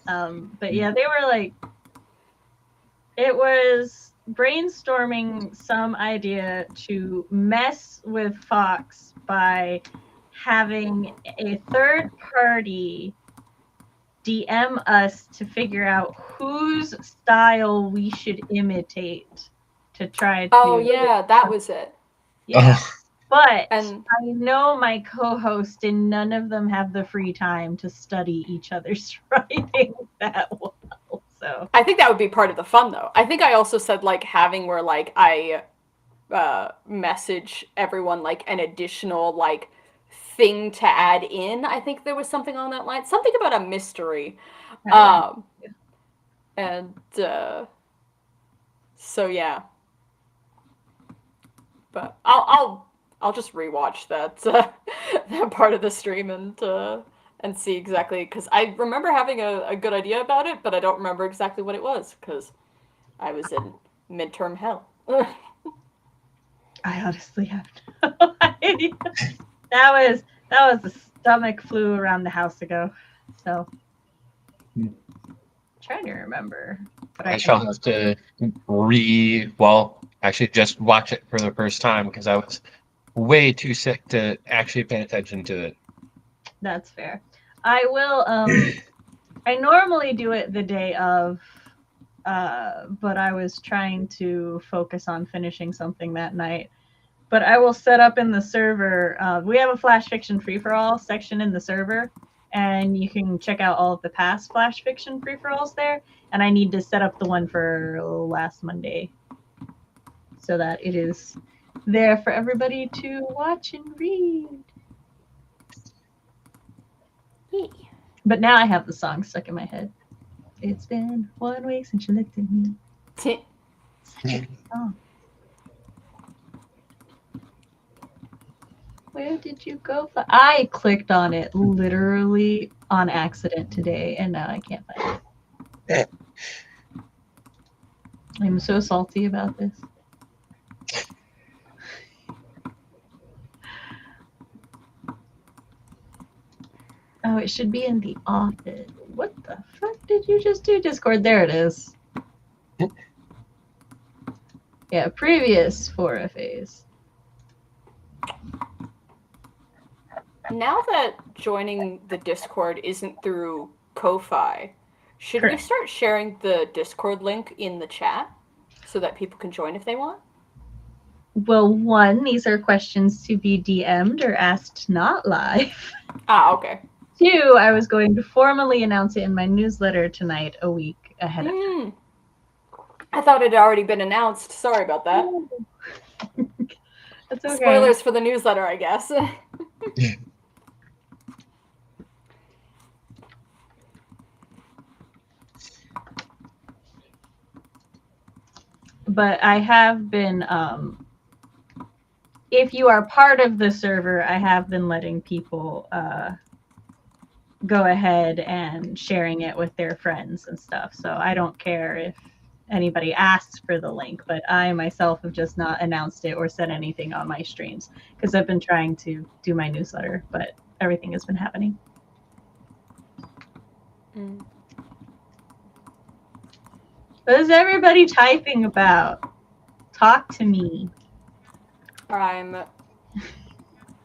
But yeah, they were like, it was brainstorming some idea to mess with Fox by having a third party DM us to figure out whose style we should imitate to try to. Oh yeah, that was it. Yeah. Oh. But And I know my co-host and none of them have the free time to study each other's writing that well. So I think that would be part of the fun, though. I think I also said like having where like I message everyone like an additional like thing to add in. I think there was something on that line, something about a mystery, and so yeah. But I'll just rewatch that that part of the stream and see exactly, because I remember having a good idea about it, but I don't remember exactly what it was because I was in midterm hell. I honestly have no idea. That was the stomach flu around the house ago. So trying to remember. But I shall have to actually just watch it for the first time because I was way too sick to actually pay attention to it. That's fair. I will I normally do it the day of, but I was trying to focus on finishing something that night. But I will set up in the server. We have a Flash Fiction free-for-all section in the server, and you can check out all of the past Flash Fiction free-for-alls there. And I need to set up the one for last Monday so that it is there for everybody to watch and read. But now I have the song stuck in my head. It's been 1 week since you looked at me. Such a good song. Where did you go? I clicked on it literally on accident today, and now I can't find it. I'm so salty about this. Oh, it should be in the office. What the fuck did you just do, Discord? There it is. Yeah, previous 4FAs. Now that joining the Discord isn't through Ko-Fi, should we start sharing the Discord link in the chat so that people can join if they want? Well, one, these are questions to be DM'd or asked not live. Ah, okay. Two, I was going to formally announce it in my newsletter tonight, a week ahead of time. I thought it had already been announced. Sorry about that. That's okay. Spoilers for the newsletter, I guess. But I have been, if you are part of the server, I have been letting people go ahead and sharing it with their friends and stuff. So I don't care if anybody asked for the link, but I myself have just not announced it or said anything on my streams because I've been trying to do my newsletter, but everything has been happening. Mm. What is everybody typing about? Talk to me. I'm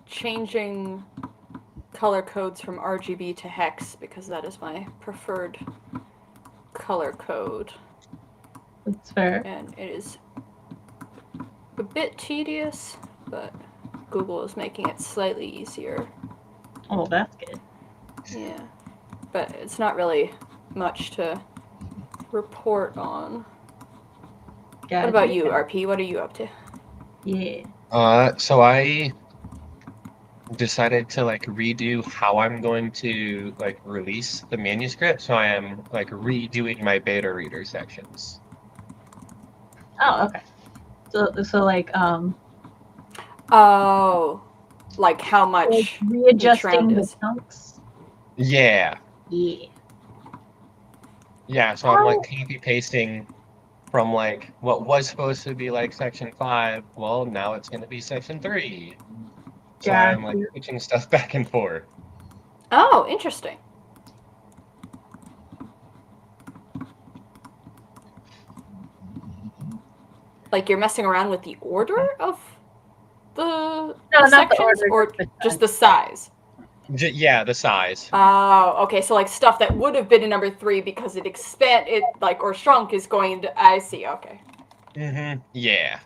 changing color codes from RGB to hex because that is my preferred color code. That's fair. And it is a bit tedious, but Google is making it slightly easier. Oh, that's good. Yeah. But it's not really much to report on. Gotcha. What about you, RP? What are you up to? Yeah. So I decided to like redo how I'm going to like release the manuscript. So I am like redoing my beta reader sections. Oh, okay. So like Oh, like how much like each readjusting round the is. chunks. Yeah. Yeah. Yeah, so I'm like copy pasting from like what was supposed to be like section 5. Well, now it's going to be section 3. So I'm like Gotcha. switching stuff back and forth. Oh, interesting. Like you're messing around with the order of the No, not the sections, order, or just the just the size? Yeah, the size. Oh, okay. So like stuff that would have been in number 3 because it like or shrunk is going to. I see. Okay. Mm-hmm. Yeah.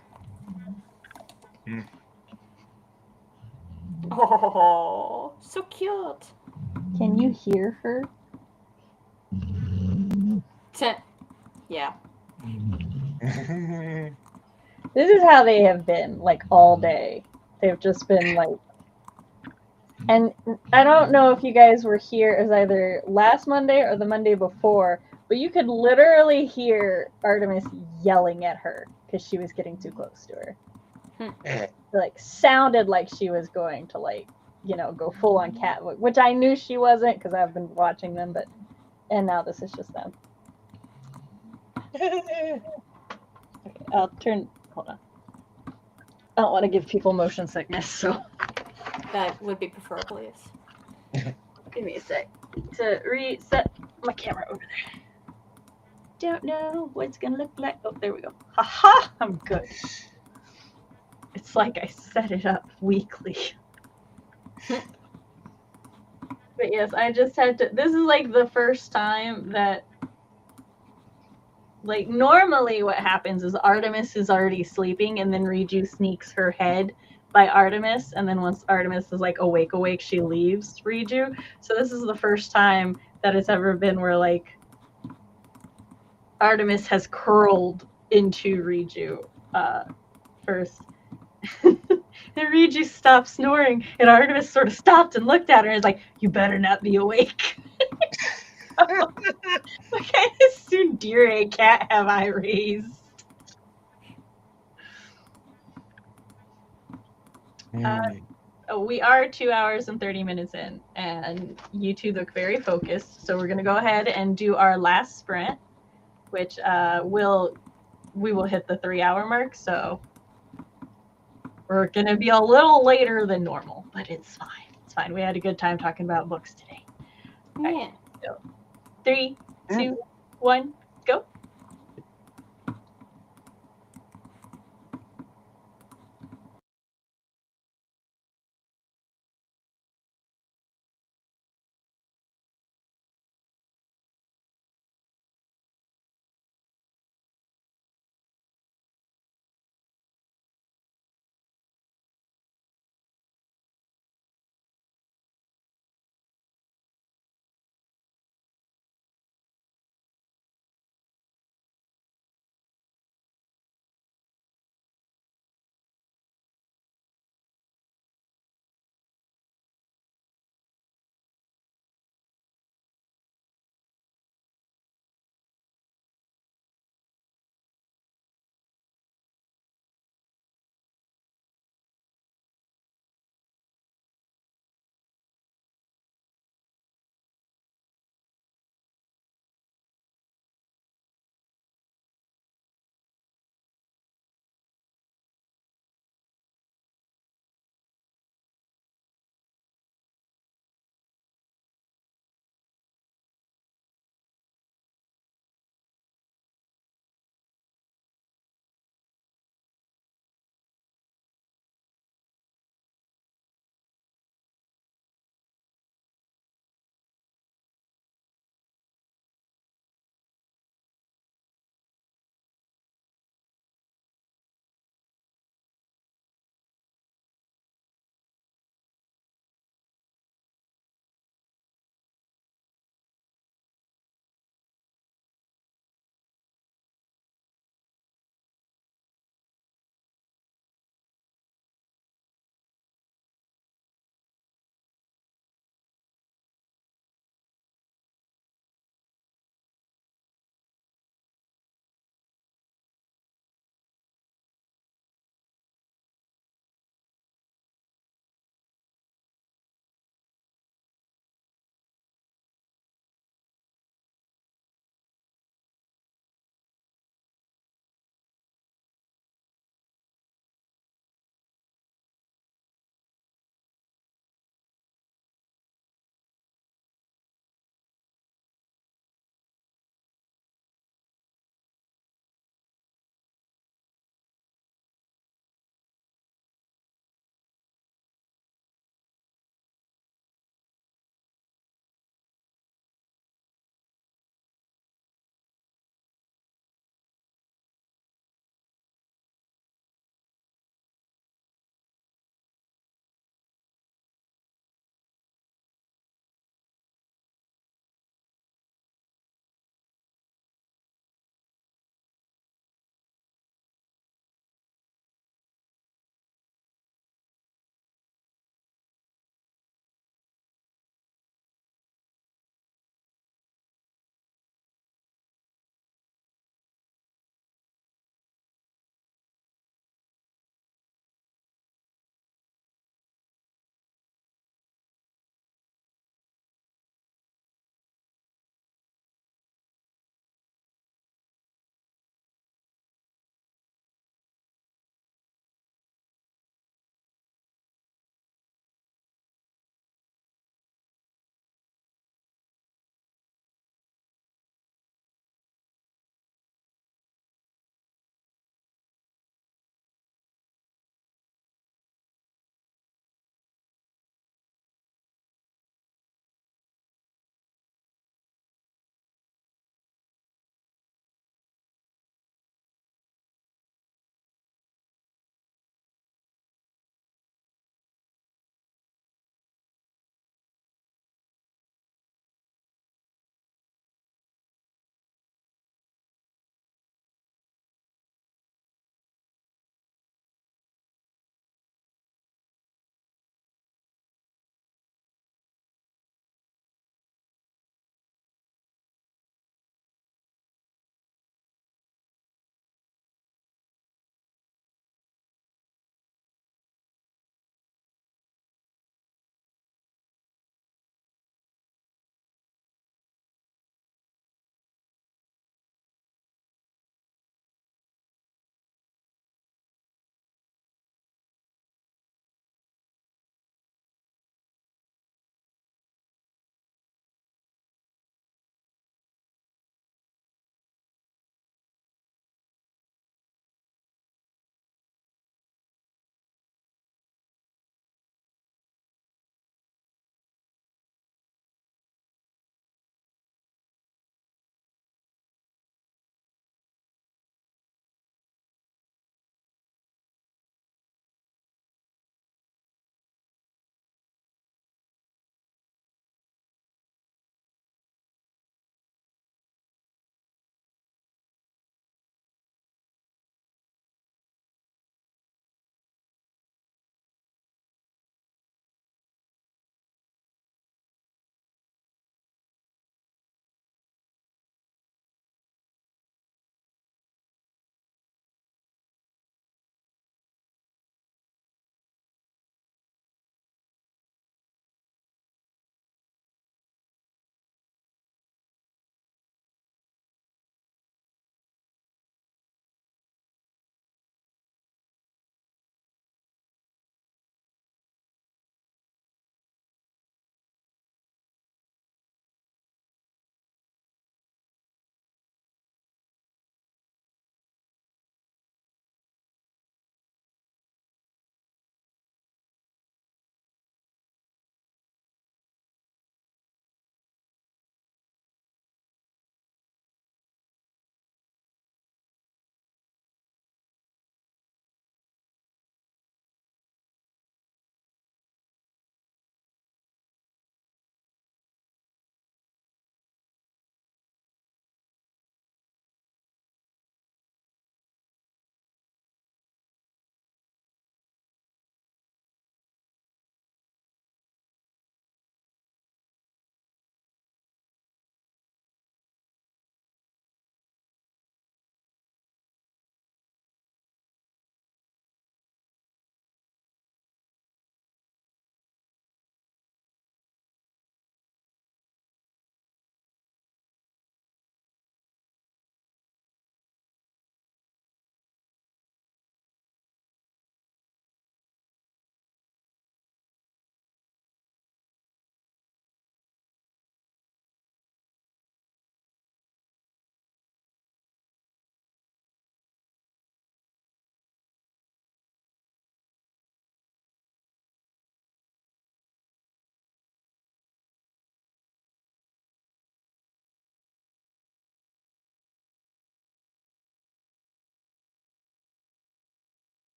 Oh, so cute. Can you hear her? Yeah. This is how they have been, like, all day. They've just been, like... And I don't know if you guys were here, it was either last Monday or the Monday before, but you could literally hear Artemis yelling at her because she was getting too close to her. Like, sounded like she was going to, like, you know, go full on cat, which I knew she wasn't because I've been watching them, but... And now this is just them. Okay, I'll turn... Hold on. I don't want to give people motion sickness, so... That would be preferable, yes. Give me a sec to reset my camera over there. Don't know what it's gonna look like. Oh, there we go. Haha, I'm good. It's like I set it up weekly. But yes, I just had to. This is like the first time that. Like, normally what happens is Artemis is already sleeping, and then Riju sneaks her head by Artemis, and then once Artemis is like awake, she leaves Riju. So this is the first time that it's ever been where like Artemis has curled into Riju first. And Riju stopped snoring, and Artemis sort of stopped and looked at her and was like, "You better not be awake." What kind of tsundere cat have I raised? We are 2 hours and 30 minutes in, and you two look very focused. So we're going to go ahead and do our last sprint, which we will hit the 3-hour mark. So we're going to be a little later than normal, but it's fine. It's fine. We had a good time talking about books today. Yeah. Right, so 3, 2, 1, go.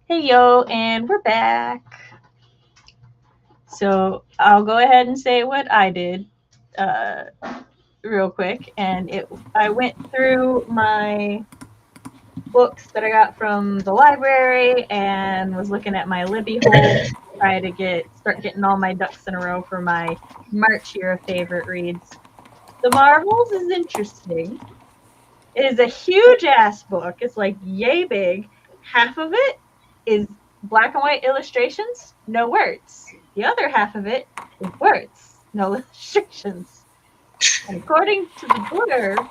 Hey yo, and we're back. So I'll go ahead and say what I did real quick. And I went through my books that I got from the library and was looking at my Libby hole, try to start getting all my ducks in a row for my March year of favorite reads. The Marvels is interesting. It is a huge ass book. It's like yay big. Half of it is black and white illustrations, no words. The other half of it is words, no illustrations. And according to the blurb,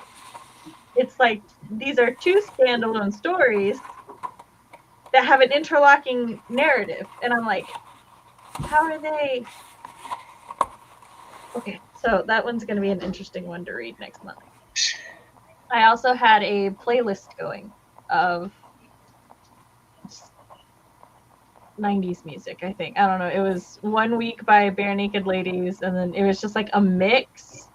it's like these are two standalone stories that have an interlocking narrative. And I'm like, how are they? Okay, so that one's going to be an interesting one to read next month. I also had a playlist going of 90s music, I think. I don't know. It was 1 week by Bare Naked Ladies, and then it was just like a mix.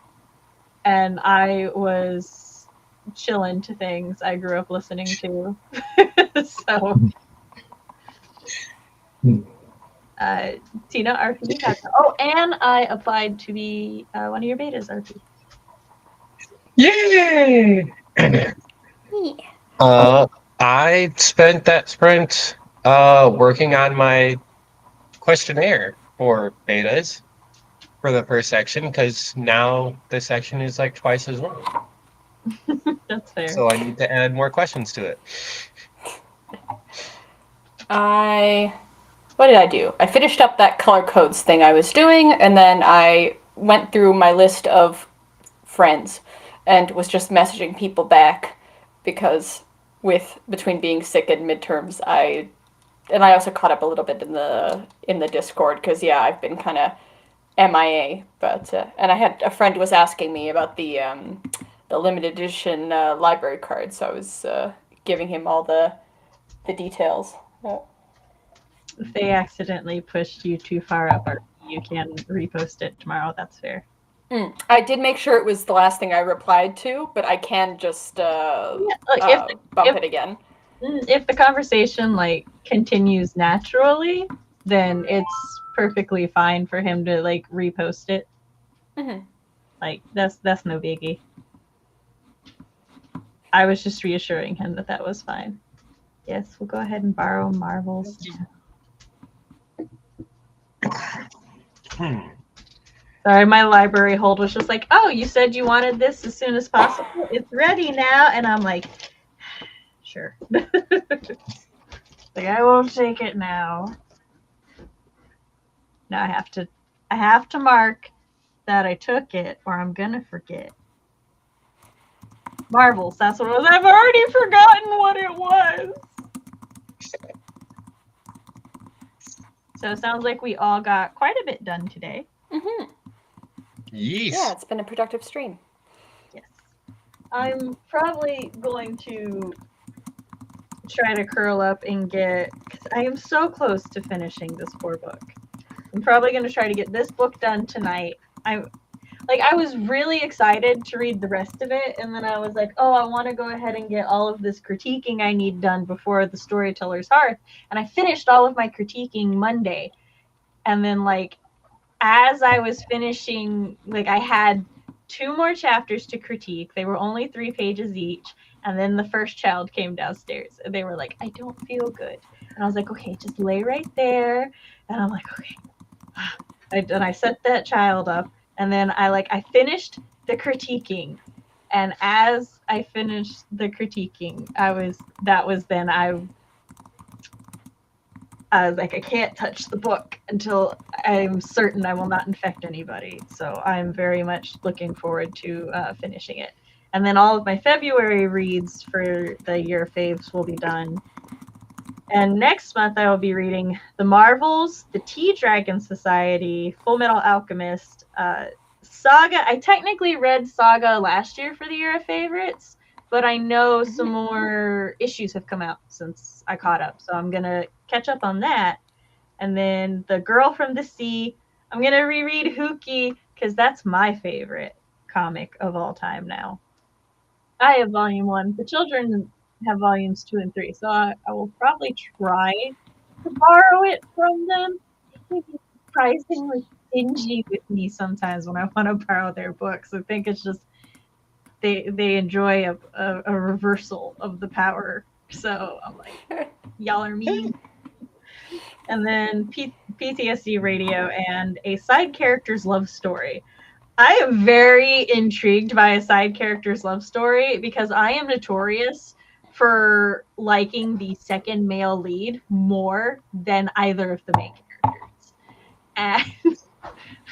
And I was chilling to things I grew up listening to. So, Tina R.P. has. Oh, and I applied to be one of your betas, R.P. Yay! I spent that sprint working on my questionnaire for betas for the first section because now the section is like twice as long. That's fair. So I need to add more questions to it. What did I do? I finished up that color codes thing I was doing, and then I went through my list of friends and was just messaging people back because between being sick and midterms, I also caught up a little bit in the Discord because I've been kind of MIA, but and I had a friend was asking me about the limited edition library card, so I was giving him all the details. If they accidentally pushed you too far up, you can repost it tomorrow. That's fair. I did make sure it was the last thing I replied to, but I can just bump it again. If the conversation like continues naturally, then it's perfectly fine for him to like repost it. Mm-hmm. Like that's no biggie. I was just reassuring him that was fine. Yes, we'll go ahead and borrow Marvels. Sorry, my library hold was just like, oh, you said you wanted this as soon as possible. It's ready now. And I'm like, sure. Like, I won't take it now. Now I have to mark that I took it or I'm going to forget. Marvels, that's what it was. I've already forgotten what it was. So it sounds like we all got quite a bit done today. Mm-hmm. Yes. Yeah, it's been a productive stream. Yes. I'm probably going to try to curl up and because I am so close to finishing this 4-book. I'm probably going to try to get this book done tonight. I was really excited to read the rest of it, and then I was like, oh, I want to go ahead and get all of this critiquing I need done before the Storytellers Hearth, and I finished all of my critiquing Monday, and then as I was finishing, I had 2 more chapters to critique. They were only 3 pages each, and then the first child came downstairs, and they were like, I don't feel good, and I was like, okay, just lay right there, and I'm like, okay, and I set that child up. And then I finished the critiquing, and as I finished the critiquing, I was like, I can't touch the book until I'm certain I will not infect anybody. So I'm very much looking forward to finishing it. And then all of my February reads for the year faves will be done. And next month I will be reading The Marvels, The Tea Dragon Society, Full Metal Alchemist, Saga. I technically read Saga last year for the year of favorites, but I know some more issues have come out since I caught up. So I'm going to catch up on that. And then The Girl from the Sea. I'm going to reread Huki because that's my favorite comic of all time now. I have volume 1. The children have volumes 2 and 3, so I will probably try borrow it from them. They can be surprisingly stingy with me sometimes when I want to borrow their books. I think it's just they enjoy a reversal of the power. So I'm like, y'all are mean. And then PTSD Radio and a side character's love story. I am very intrigued by a side character's love story because I am notorious for liking the second male lead more than either of the main characters. And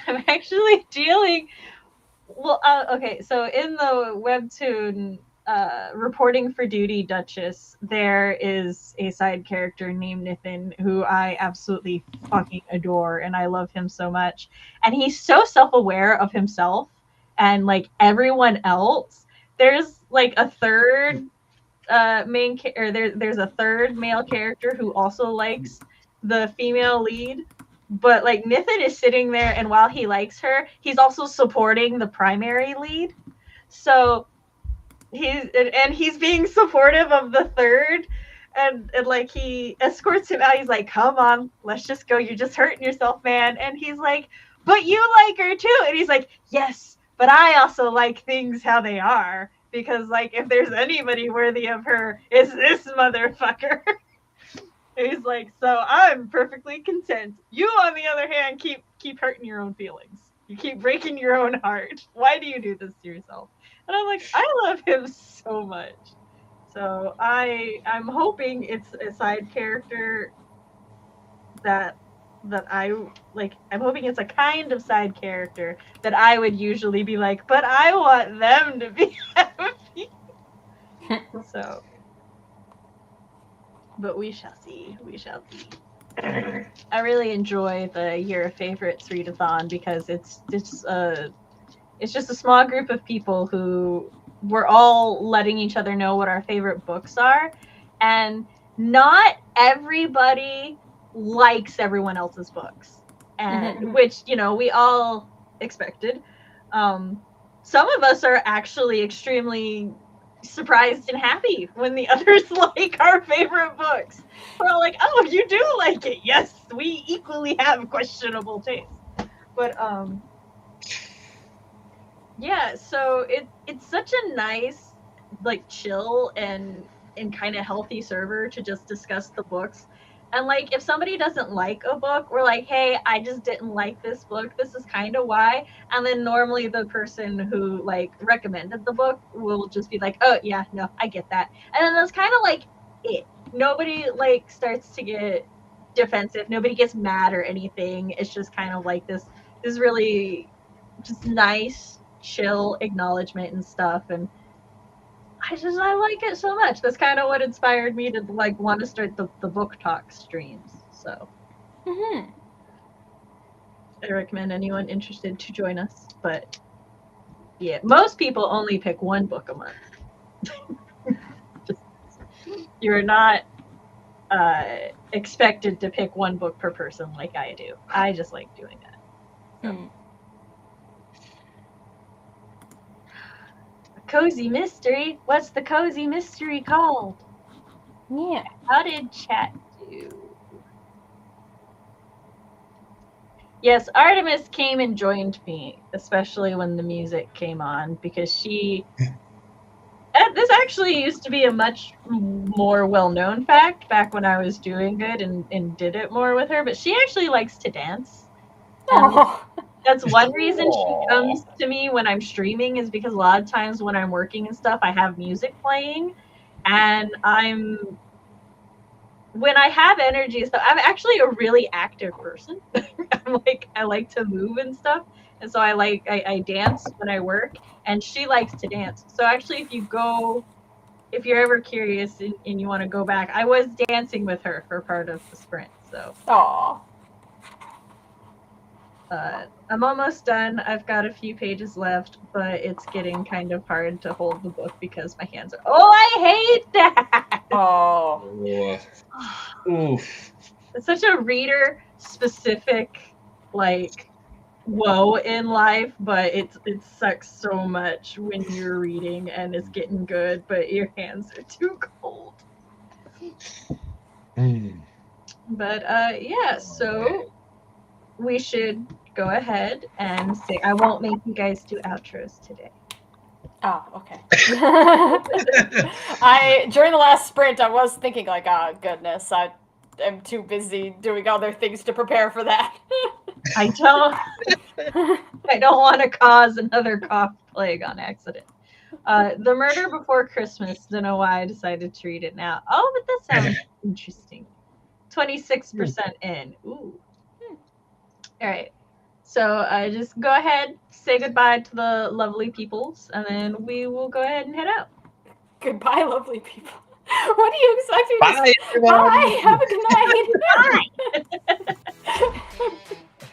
I'm actually dealing. Well, okay, so in the webtoon Reporting for Duty Duchess, there is a side character named Nathan who I absolutely fucking adore, and I love him so much. And he's so self-aware of himself and like everyone else. There's like a third there's a third male character who also likes the female lead, but like Nithin is sitting there, and while he likes her, he's also supporting the primary lead. So he's being supportive of the third, and like he escorts him out. He's like, "Come on, let's just go. You're just hurting yourself, man." And he's like, "But you like her too." And he's like, "Yes, but I also like things how they are, because like if there's anybody worthy of her, it's this motherfucker." He's like, "So I'm perfectly content. You, on the other hand, keep hurting your own feelings. You keep breaking your own heart. Why do you do this to yourself?" And I'm like, I love him so much. So I'm hoping it's a side character that I like. I'm hoping it's a kind of side character that I would usually be like, but I want them to be happy. So, but we shall see. We shall see. I really enjoy the Year of Favorites readathon because it's just a small group of people who we're all letting each other know what our favorite books are, and not everybody likes everyone else's books, and which we all expected. Some of us are actually extremely surprised and happy when the others like our favorite books. We're all like, "Oh, you do like it? Yes, we equally have questionable taste." But yeah, so it's such a nice, like, chill and kind of healthy server to just discuss the books. And like if somebody doesn't like a book, we're like, "Hey, I just didn't like this book. This is kind of why." And then normally the person who like recommended the book will just be like, "Oh yeah, no, I get that." And then that's kind of like it. Nobody like starts to get defensive. Nobody gets mad or anything. It's just kind of like this really just nice, chill acknowledgement and stuff. And I like it so much. That's kind of what inspired me to like want to start the book talk streams. So I recommend anyone interested to join us. But yeah, most people only pick one book a month. You're not expected to pick one book per person like I do. I just like doing that. So. Cozy mystery. What's the cozy mystery called? Yeah. How did chat do? Yes, Artemis came and joined me, especially when the music came on, because she. This actually used to be a much more well-known fact back when I was doing good and did it more with her, but she actually likes to dance. That's one reason she comes to me when I'm streaming, is because a lot of times when I'm working and stuff, I have music playing, and when I have energy, so I'm actually a really active person. I like to move and stuff, and so I dance when I work, and she likes to dance. So actually, if you're ever curious and you want to go back, I was dancing with her for part of the sprint. So. I'm almost done. I've got a few pages left, but it's getting kind of hard to hold the book because my hands are. Oh, I hate that! Oof. It's such a reader-specific, like, woe in life, but it sucks so much when you're reading and it's getting good, but your hands are too cold. But yeah, so we should go ahead and say I won't make you guys do outros today. Oh, okay. During the last sprint, I was thinking like, oh goodness, I am too busy doing other things to prepare for that. I don't want to cause another cough plague on accident. The Murder Before Christmas. Don't know why I decided to read it now. Oh, but that sounds interesting. 26% in. Ooh. All right. So just go ahead, say goodbye to the lovely peoples, and then we will go ahead and head out. Goodbye, lovely people. What do you expect me to Bye, say? everyone. Bye. Have a good night. Bye.